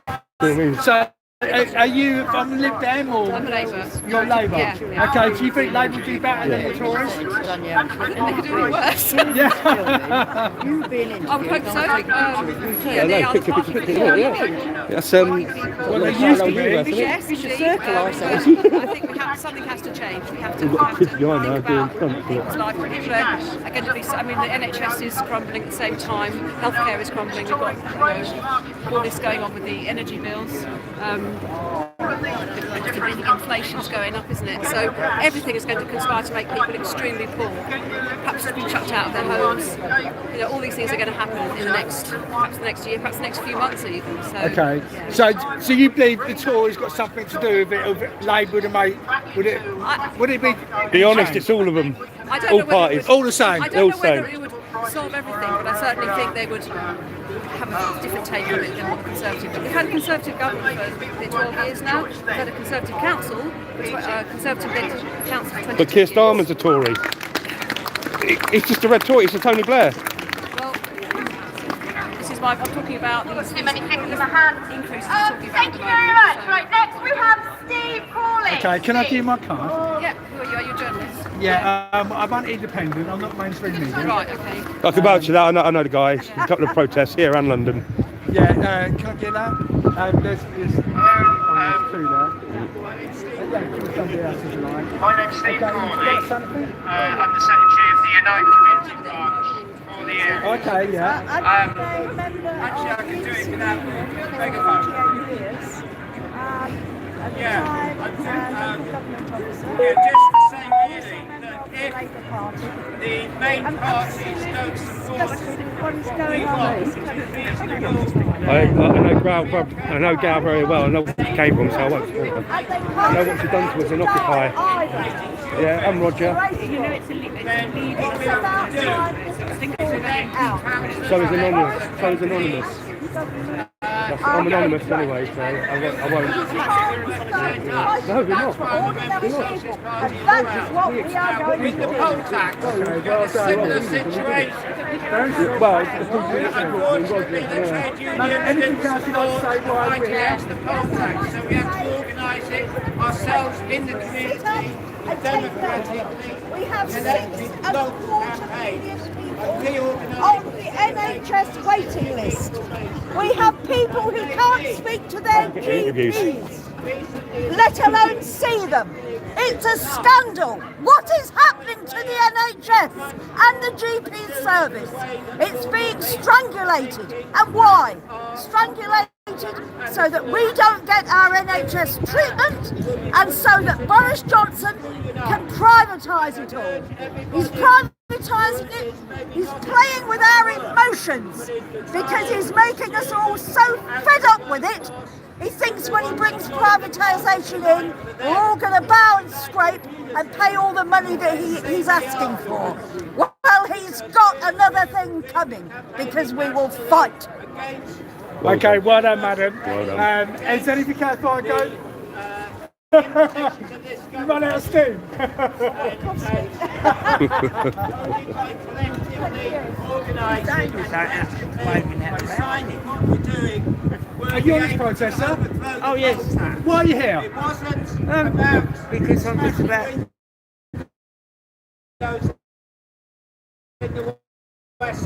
So, are you from Lib Dem or? I'm a Labour. You're Labour? Yeah. Okay, do you think Labour would do better than the Tories? I think they could do it worse. Yeah. I would hope so. They are the party. That's Well, they used to be. Yes, indeed. I think something has to change. We have to think about people's life. People are going to be. I mean, the NHS is crumbling at the same time. Healthcare is crumbling. We've got all this going on with the energy bills. Inflation's going up, isn't it? So everything is going to conspire to make people extremely poor. Perhaps be chucked out of their homes. All these things are going to happen in perhaps the next year, perhaps the next few months even. So, okay. So you believe the Tories got something to do with it? Labour would have made? Would it be? Be honest, it's all of them. I don't All know parties. All the same. I don't know whether it would solve everything, but I certainly think they would have a different take on it than what the Conservative. We've had a Conservative government for 12 years now. We've had a Conservative council, Conservative-led council for 20 But Keir Starmer's a Tory. It's just a red Tory. It's a Tony Blair. Well, this is why I'm talking about these increases. I'm talking about Thank you very much. Right, next we have Steve Crawley. Okay, can I give you my card? Yeah, are you a journalist? Yeah, I'm independent. I'm not mainstream media. Right, okay. I can vouch for that. I know the guys. A couple of protests here and London. Yeah, can I get that? There's two there. Somebody else if you like. My name's Steve Crawley. I'm I'm the secretary of the United Community Branch for the area. Okay, yeah. Actually, I can do it without the megaphone. Just to say really that if the main parties don't support I know Gal very well. I know where she came from, so I won't support her. I know what she's done to us in Occupy. Yeah, I'm Roger. So is Anonymous. I'm anonymous anyway, so I won't. No, we're not. That is what we are going with the poll tax. Similar situation. Well, anything else you want to say why we're here? The poll tax, so we have to organise it ourselves in the community, democratically. We have 6.25 million people on the NHS waiting list. We have people who can't speak to their GPs, let alone see them. It's a scandal. What is happening to the NHS and the GP service? It's being strangulated. And why? Strangulated so that we don't get our NHS treatment and so that Boris Johnson can privatise it all. He's privatising it. He's playing with our emotions because he's making us all so fed up with it. He thinks when he brings privatisation in, we're all going to bow and scrape and pay all the money that he's asking for. Well, he's got another thing coming because we will fight. Okay, well done, madam. Well done. Is there anything else before I go? You run out of steam. Are you on this protest, sir? Oh yes. Why are you here? Because I'm just about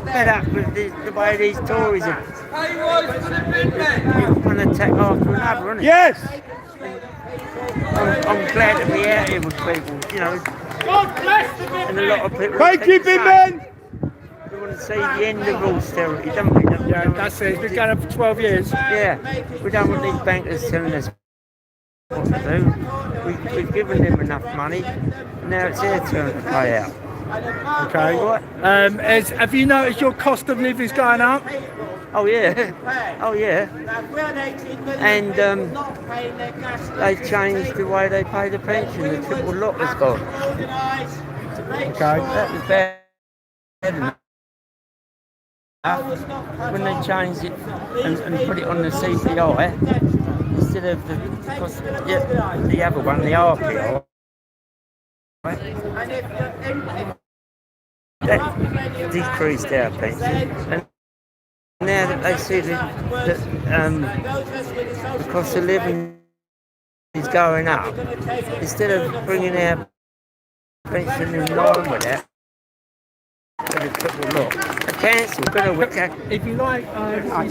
fed up with the way these Tories are. One attack after another, isn't it? Yes. I'm glad to be out here with people, you know. And a lot of people. Thank you, big man. We want to see the end of austerity, don't we? Yeah, that's it. It's been going on for 12 years. Yeah, we don't want these bankers telling us what to do. We've given them enough money, and now it's their turn to pay out. Okay. Have you noticed your cost of living is going up? Oh yeah, oh yeah. And they've changed the way they pay the pension. The triple lot has gone. Okay. That was bad enough. When they changed it and put it on the CPI instead of the other one, the RPI. That decreased our pension. And now that they see that the cost of living is going up, instead of bringing our pension in line with that, the council going to work out. If you like, you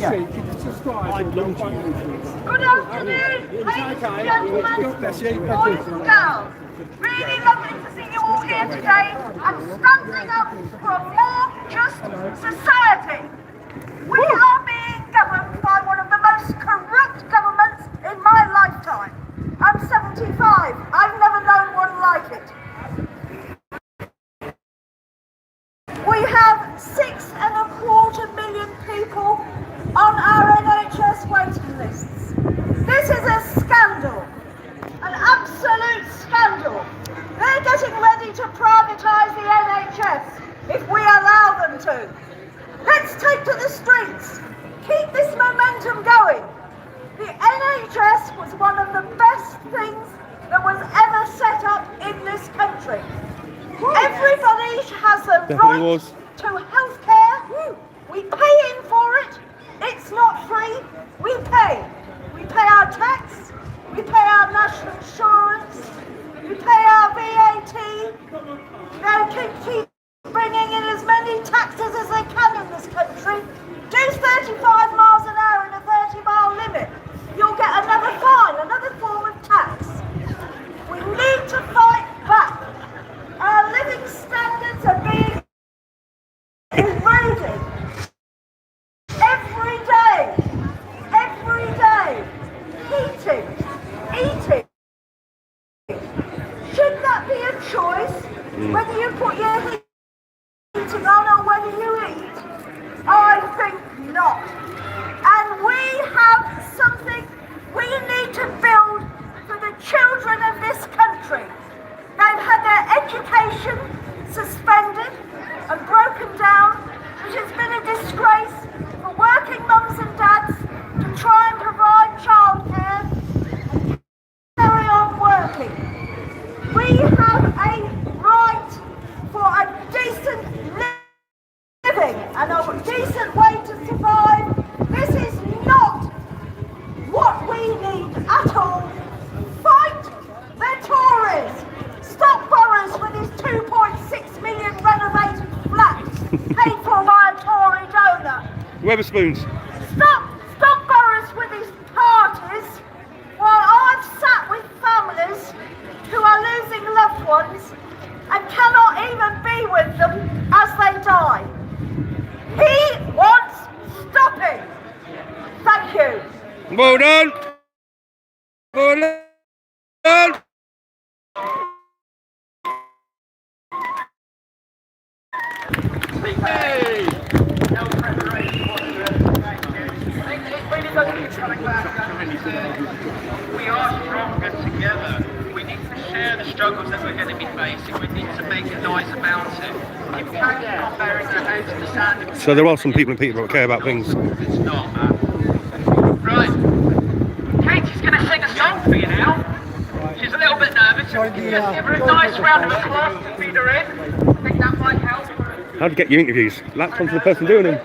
can subscribe. Good afternoon, ladies and gentlemen, boys and girls. Really lovely to see you all here today and standing up for a more just society. We are being governed by one of the most corrupt governments in my lifetime. I'm 75. I've never known one like it. We have 6.25 million people on our NHS waiting lists. This is a scandal, an absolute scandal. They're getting ready to privatise the NHS if we allow them to. Let's take to the streets. Keep this momentum going. The NHS was one of the best things that was ever set up in this country. Everybody has a right to health care. We pay in for it. It's not free. We pay. We pay our tax. We pay our national insurance. We pay our VAT. They'll keep bringing in as many taxes as they can in this country. Do 35 miles an hour in a 30-mile limit. You'll get another fine, another form of tax. We need to fight back. Our living standards are being eroded every day. Every day. Eating. Should that be a choice? Whether you put your heating on or whether you eat? I think not. And we have something we need to build for the children of this country. They've had their education suspended and broken down, which has been a disgrace for working mums and dads to try and provide childcare and carry on working. We have a right for a decent living and a decent way to survive. This is not what we need at all. Fight the Tories! Stop Boris with his 2.6 million renovated flat paid for by a Tory donor. Weatherspoons. Stop Boris with his parties while I've sat with families who are losing loved ones and cannot even be with them as they die. He wants stopping. Thank you. Well done. Well done. Hey! We are stronger together. We need to share the struggles that we're going to be facing. We need to make a noise about it. People can't get on burying their heads in the sand. So there are some people in Peterbrough that care about things. It's not. Right. Katie's going to sing a song for you now. She's join the. Give her a nice round of applause to feed her in. I think that might help. How to get your interviews? Latch onto the person doing them.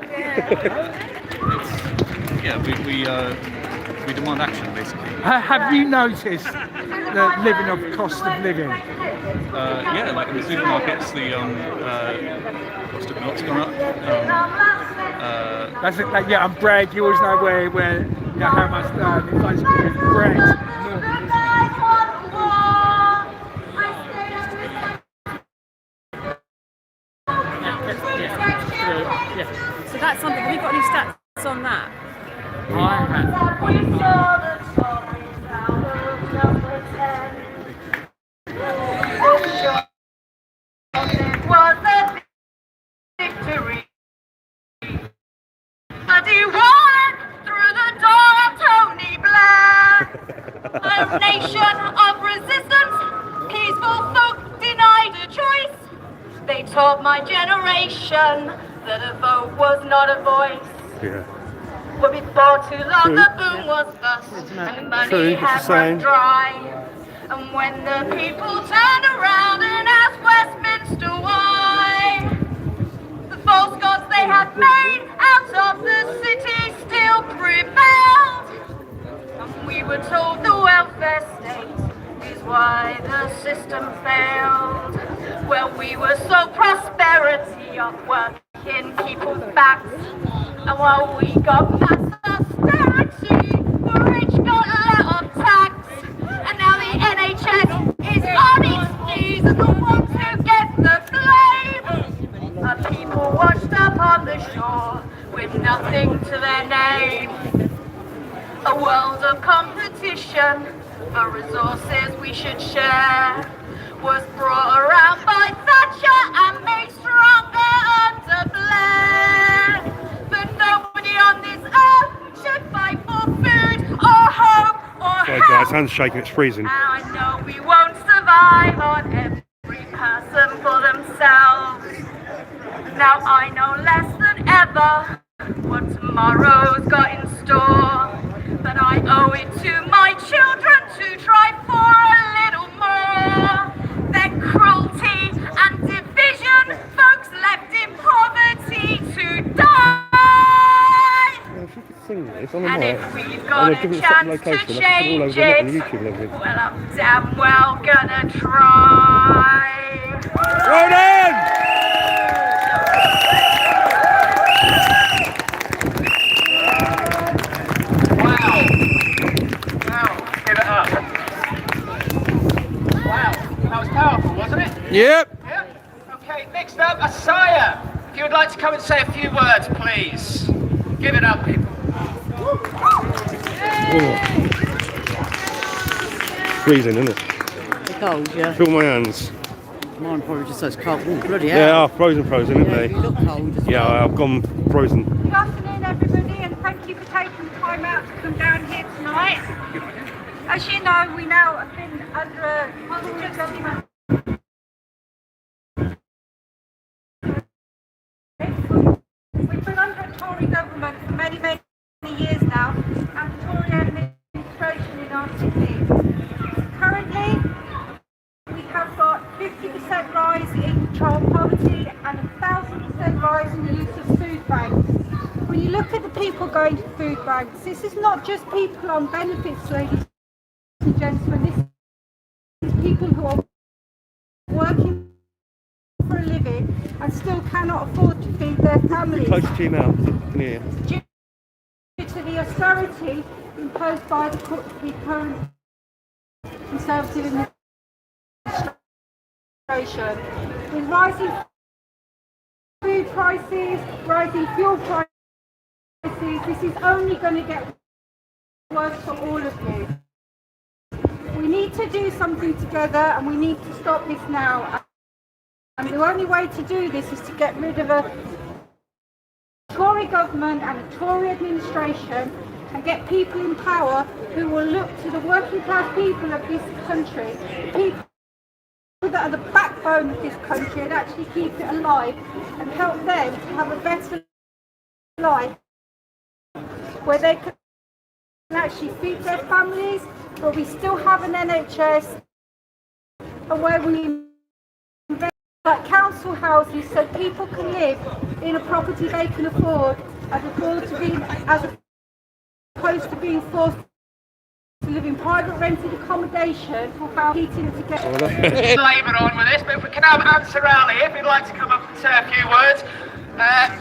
Yeah, we demand action basically. Have you noticed the living of cost of living? Yeah, like in the supermarkets, the cost of milk's gone up. That's it. Like, yeah, and bread. You always know where you know how much inflation is bread. So that's something. Have you got any stats on that? I have. Was a victory, but he walked through the door of Tony Blair. A nation of resistance, peaceful folk denied a choice. They taught my generation that a vote was not a voice. Yeah. But before too long the boom was bust and money had run dry. And when the people turned around and asked Westminster why, the false gods they had made out of the city still prevailed. And we were told the welfare state is why the system failed. Well, we were so prosperity of working people's backs. And while we got mass austerity, the rich got let off tax. And now the NHS is on its knees and the ones who get the blame are people washed up on the shore with nothing to their name. A world of competition for resources we should share was brought around by Thatcher and made stronger under Blair. But nobody on this earth should fight for food or hope or Sorry health. guys, hands shaking, it's freezing. And I know we won't survive on every person for themselves. Now I know less than ever what tomorrow's got in store. But I owe it to my children to try for a little more than cruelty and division, folks left in poverty to die. If you could sing this on the And mic, if we've on got a a different chance location, to I could put all change over the net on it, YouTube and everything. well, I'm damn well gonna try. Well done! Give it up. Wow, that was powerful, wasn't it? Yep. Yep. Okay, next up, Asaya. If you would like to come and say a few words, please. Give it up, people. Freezing, isn't it? It's cold, yeah. Feel my hands. Mine probably just says cold. Ooh, bloody Yeah, hell. frozen, isn't Yeah, they? you look cold as Yeah, well. I've gone frozen. Good afternoon, everybody, and thank you for taking the time out to come down here tonight. As you know, we now have been under a Tory government. We've been under a Tory government for many, many years now, and the Tory administration in our city. Currently, we have got 50% rise in child poverty and 1,000% rise in the use of food banks. When you look at the people going to food banks, this is not just people on benefits, ladies and gentlemen. This is people who are working for a living and still cannot afford to feed their families. Close to you now, I can hear you. Due to the austerity imposed by the current Conservative administration, with rising food prices, rising fuel prices, this is only going to get worse for all of you. We need to do something together, and we need to stop this now. And the only way to do this is to get rid of a Tory government and a Tory administration and get people in power who will look to the working class people of this country, people that are the backbone of this country, and actually keep it alive and help them to have a better life where they can actually feed their families, but we still have an NHS and where we invest like council houses so people can live in a property they can afford as opposed to being forced to live in private rented accommodation for how heating to get. Labour on with this, but if we can have Answer Rowley, if he'd like to come up and say a few words.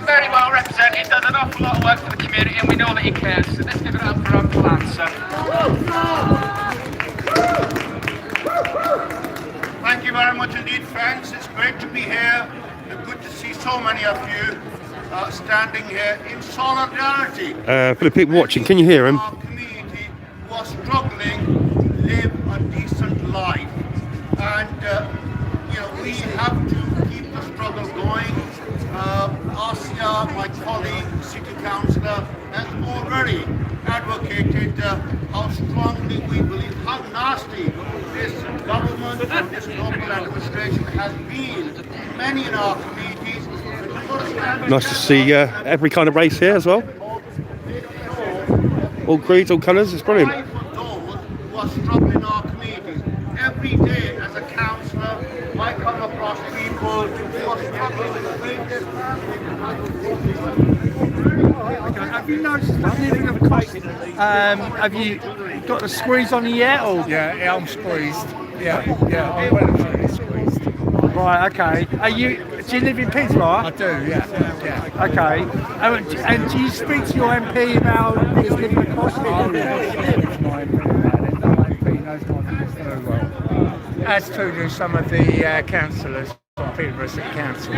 Very well represented, does an awful lot of work for the community, and we know that he cares. So let's give it up for Uncle Answer. Thank you very much indeed, friends. It's great to be here. And good to see so many of you standing here in solidarity. For the people watching, can you hear him? Our community who are struggling to live a decent life. And, we have to keep the struggle going. Asya, my colleague, City Councillor, has already advocated how strongly we believe, how nasty this government and this local administration has been in many in our communities. Nice to see every kind of race here as well. All creeds, all colours, it's brilliant. Those who are struggling in our communities. Every day as a councillor, I come across people who are struggling with the greatest. Have you noticed anything of cost? Have you got the squeeze on you yet? Or? Yeah, I'm squeezed. Yeah, I'm well and truly squeezed. Right, okay. Do you live in Peterbrough? I do, yeah. Okay. And do you speak to your MP about his living costs? Oh, yeah. My MP about it. My MP knows my business very well. As do some of the councillors from Peterborough City Council.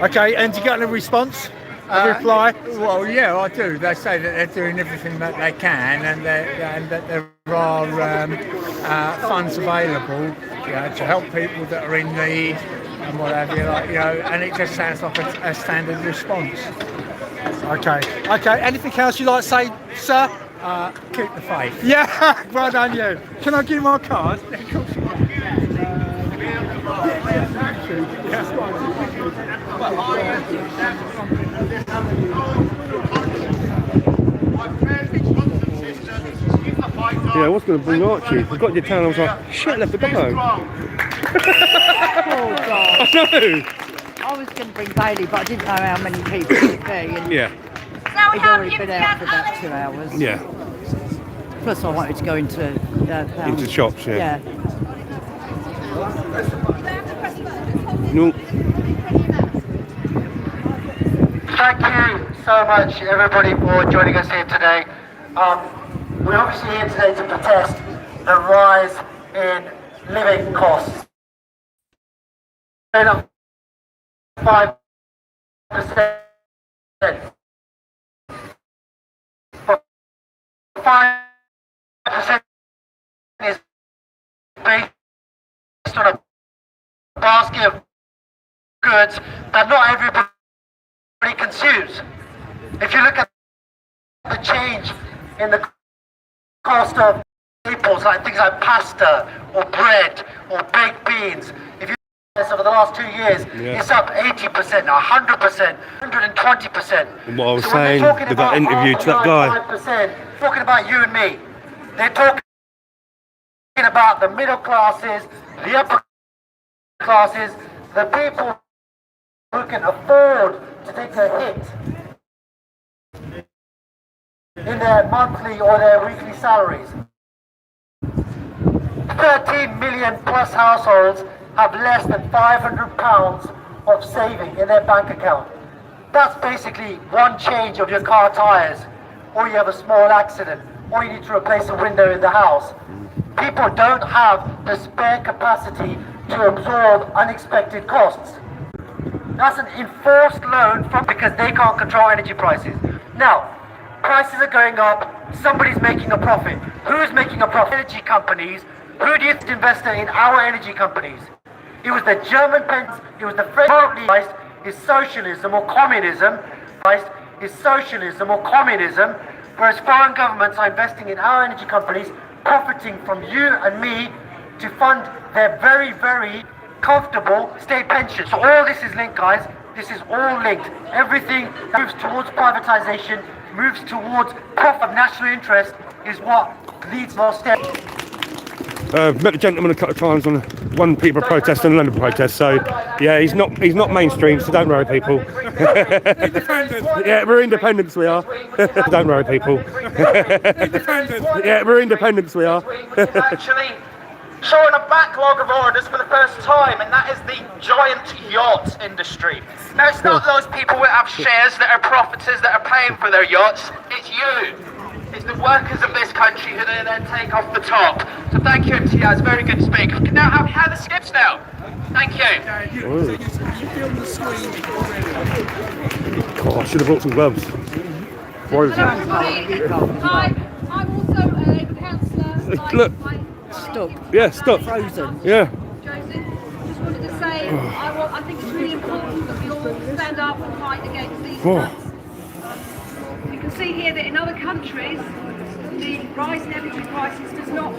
Okay, and do you get a response? A reply? Well, yeah, I do. They say that they're doing everything that they can, and that there are funds available, to help people that are in need and what have you, and it just sounds like a standard response. Okay. Anything else you'd like to say, sir? Keep the faith. Yeah, well done you. Can I give you my card? Of course you Yeah, I was going to bring Archie. I got to your town, I was like, shit, I left the dog home. Oh, God. I know. I was going to bring Bailey, but I didn't know how many people it would be. And Yeah. he'd already been out for about 2 hours. Yeah. Plus, I wanted to go into Into shops, yeah. Yeah. No. Thank you so much, everybody, for joining us here today. We're obviously here today to protest the rise in living costs. 5%. 5% is based on a basket of goods that not everybody consumes. If you look at the change in the cost of staples, like things like pasta or bread or baked beans, if you look at this over the last 2 years, it's up 80%, 100%, 120%. And what I was saying with that interview to that guy. Talking about you and me. They're talking about the middle classes, the upper classes, the people who can afford to take a hit in their monthly or their weekly salaries. 13 million plus households have less than £500 of saving in their bank account. That's basically one change of your car tyres, or you have a small accident, or you need to replace a window in the house. People don't have the spare capacity to absorb unexpected costs. That's an enforced loan because they can't control energy prices. Now, prices are going up, somebody's making a profit. Who's making a profit? Energy companies. Who do you think invested in our energy companies? It was the German pens, it was the French. Christ is socialism or communism. Christ is socialism or communism, whereas foreign governments are investing in our energy companies, profiting from you and me to fund their very, very comfortable state pensions. So all this is linked, guys. This is all linked. Everything that moves towards privatization, moves towards profit of national interest, is what leads to austerity. Met the gentleman a couple of times on one Peterborough protest and a London protest. So yeah, he's not mainstream. So don't worry, people. Yeah, we're independents. We are. Don't worry, people. Yeah, we're independents. We are. Actually showing a backlog of orders for the first time, and that is the giant yacht industry. Now, it's not those people that have shares that are profiteers that are paying for their yachts. It's you. It's the workers of this country who they then take off the top. So thank you, Imtiaz. Very good speak. Now, how the skips now? Thank you. Oh, I should have brought some gloves. Why is Hi, I'm also a councillor. Look. Stop. Yeah, stop. Frozen. Yeah. Josie, just wanted to say, I think it's really important that we all stand up and fight against these cuts. You can see here that in other countries, the rise in energy prices does not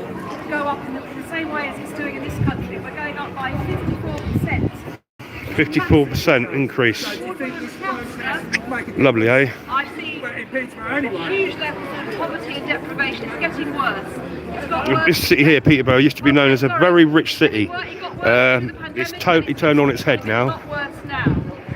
go up in the same way as it's doing in this country. We're going up by 54%. 54% increase. Lovely, eh? I see huge levels of poverty and deprivation. It's getting worse. This city here, Peterborough, used to be known as a very rich city. It's totally turned on its head now.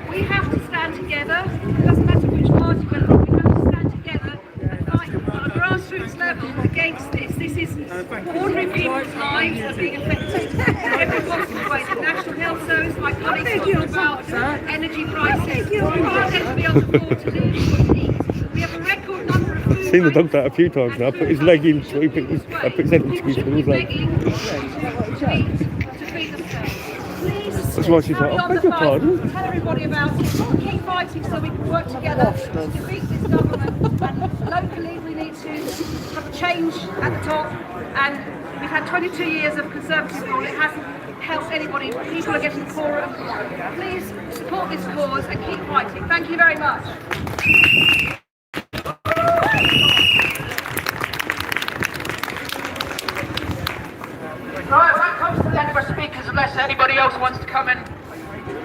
We have to stand together. It doesn't matter which party we're from. We have to stand together and fight on a grassroots level against this. This is ordinary people's lives are being affected in every possible way. The National Health Service, my colleagues talked about energy prices. We are going to be able to afford to live what we eat. We have a record number of I've seen the dog that a few times now. Put his leg in, so I put his head in his leg. That's why she's like, oh, beg your pardon. Tell everybody about it. Keep fighting so we can work together to defeat this government. And locally, we need to have a change at the top. And we've had 22 years of Conservative rule. It hasn't helped anybody. People are getting poorer. Please support this cause and keep fighting. Thank you very much. Right, that comes to the end of our speakers, unless anybody else wants to come and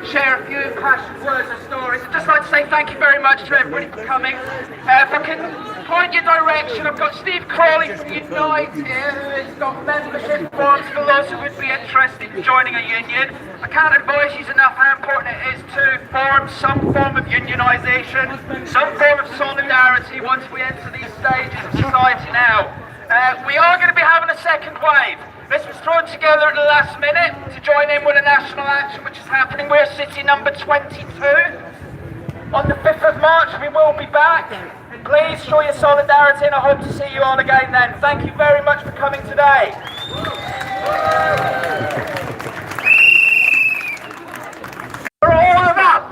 share a few impassioned words or stories. I'd just like to say thank you very much to everybody for coming. If I can point your direction, I've got Steve Crawley from Unite here, who has got membership forms for those who would be interested in joining a union. I can't advise you enough how important it is to form some form of unionisation, some form of solidarity once we enter these stages of society now. We are going to be having a second wave. This was thrown together at the last minute to join in with a national action which is happening. We're city number 22. On the 5th of March we will be back. Please show your solidarity and I hope to see you all again then. Thank you very much for coming today. For all of us,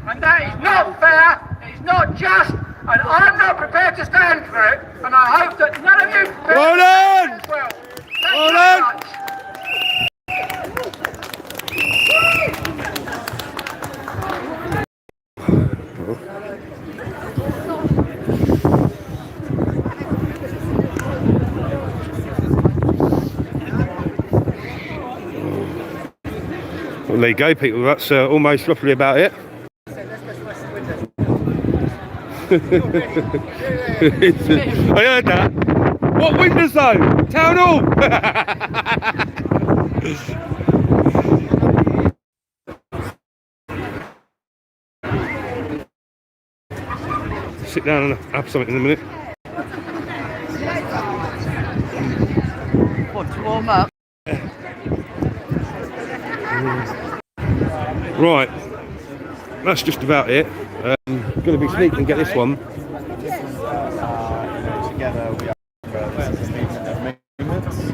and that is not fair, it's not just, and I'm not prepared to stand for it, and I hope that none of you Hold on! as well. Hold on! Well, there you go, people. That's almost roughly about it. I heard that. What windows though? Town Hall! Sit down and have something in a minute. What, to warm up? Right, that's just about it. Going to be sneaking and get this one. Together we are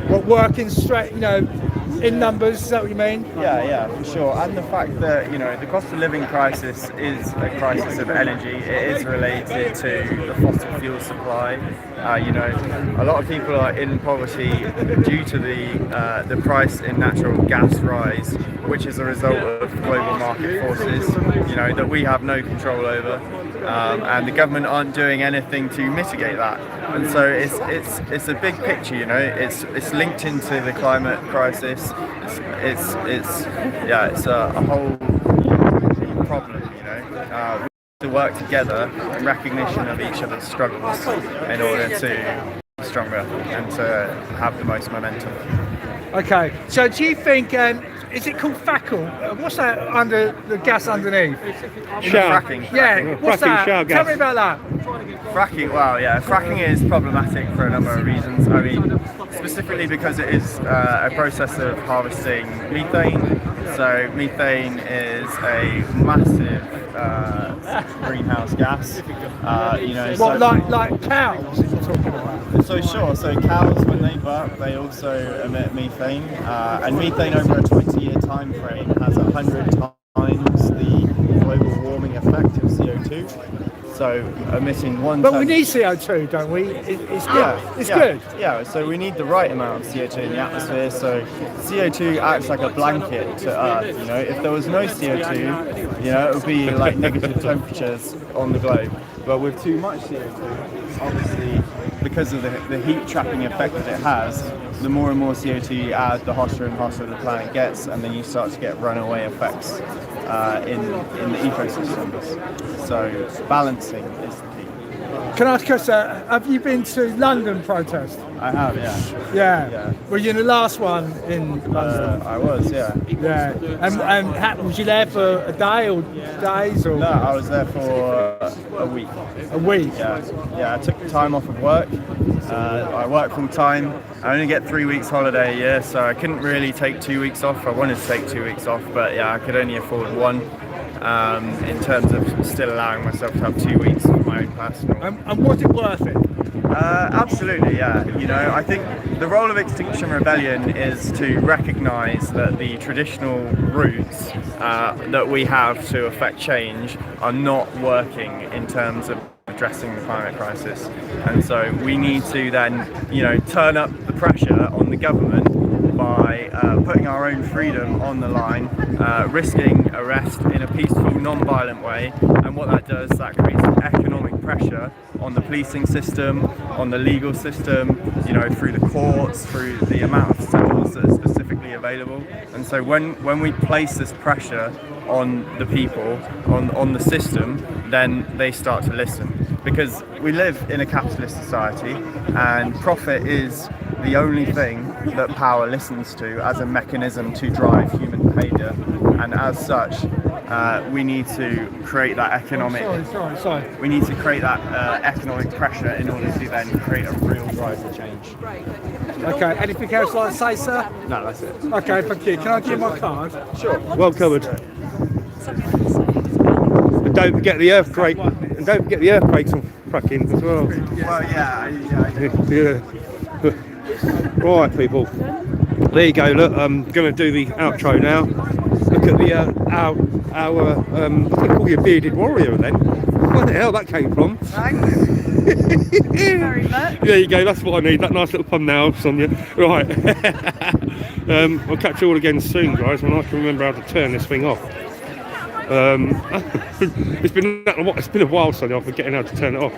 What, working straight, in numbers, is that what you mean? Yeah, for sure. And the fact that, the cost of living crisis is a crisis of energy. It is related to the fossil fuel supply. A lot of people are in poverty due to the price in natural gas rise, which is a result of global market forces, that we have no control over. And the government aren't doing anything to mitigate that. And so it's a big picture, it's linked into the climate crisis. It's a whole problem, We have to work together in recognition of each other's struggles in order to be stronger and to have the most momentum. Okay, so do you think, is it called fackle? What's that under the gas underneath? Fracking. Yeah, what's Fracking, that? shower Tell gas. me about that. Fracking, well, yeah, fracking is problematic for a number of reasons. I mean, specifically because it is a process of harvesting methane. So methane is a massive greenhouse gas. You know, What, so, like cows you're talking about? So sure, so cows when they burp, they also emit methane, and methane over a 20-year time frame has 100 times the global warming effect of CO2. So emitting one. But we need CO2, don't we? It's good. Yeah, it's yeah, good. Yeah, so we need the right amount of CO2 in the atmosphere. So CO2 acts like a blanket to Earth. You know, if there was no CO2, you know, it would be like negative temperatures on the globe. But with too much CO2, obviously, because of the heat trapping effect that it has, the more and more CO2 you add, the hotter and hotter the planet gets, and then you start to get runaway effects in the ecosystems. So balancing is the key. Can I ask you, have you been to London protest? I have, yeah. Yeah. Were you in the last one in London? I was, yeah. Yeah. And was you there for a day or days? Or? No, I was there for a week. A week? Yeah, I took time off of work. I work full time. I only get 3 weeks holiday a year, so I couldn't really take 2 weeks off. I wanted to take 2 weeks off, but yeah, I could only afford one. In terms of still allowing myself to have 2 weeks for my own personal. And was it worth it? Absolutely, yeah. You know, I think the role of Extinction Rebellion is to recognise that the traditional routes that we have to affect change are not working in terms of addressing the climate crisis. And so we need to then, you know, turn up the pressure on the government by putting our own freedom on the line, risking arrest in a peaceful, non-violent way. And what that does, that creates economic pressure on the policing system, on the legal system, you know, through the courts, through the amount of tools that are specifically available. And so when we place this pressure on the people, on the system, then they start to listen. Because we live in a capitalist society, and profit is the only thing that power listens to as a mechanism to drive human behaviour, and as such, we need to create that economic. Sorry. We need to create that economic pressure in order to then create a real drive for change. Okay. Anything else like to say, sir? No, that's it. Okay, thank you. Can I give my card? Sure. Well covered. And don't forget the earthquake. And don't forget the earthquakes and fracking as well. Well, yeah. Right, people. There you go. Look, I'm going to do the outro now. Look at the I was going to call you a bearded warrior then. Where the hell that came from? Very much. There you go. That's what I need. That nice little pun now, Sonia. Right. I'll catch you all again soon, guys, when I can remember how to turn this thing off. It's been a while, Sonia. I'm forgetting how to turn it off.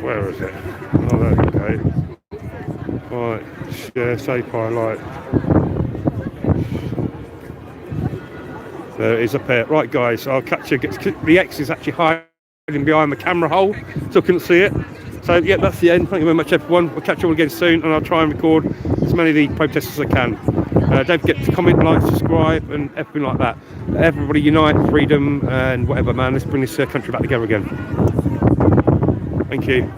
Where is it? Oh, there we go. Right, share, save, highlight. There it is up here. Right, guys, I'll catch you. The X is actually hiding behind the camera hole, so I couldn't see it. So, yeah, that's the end. Thank you very much, everyone. We'll catch you all again soon, and I'll try and record as many of the protests as I can. Don't forget to comment, like, subscribe, and everything like that. Everybody unite, freedom, and whatever, man. Let's bring this country back together again. Thank you.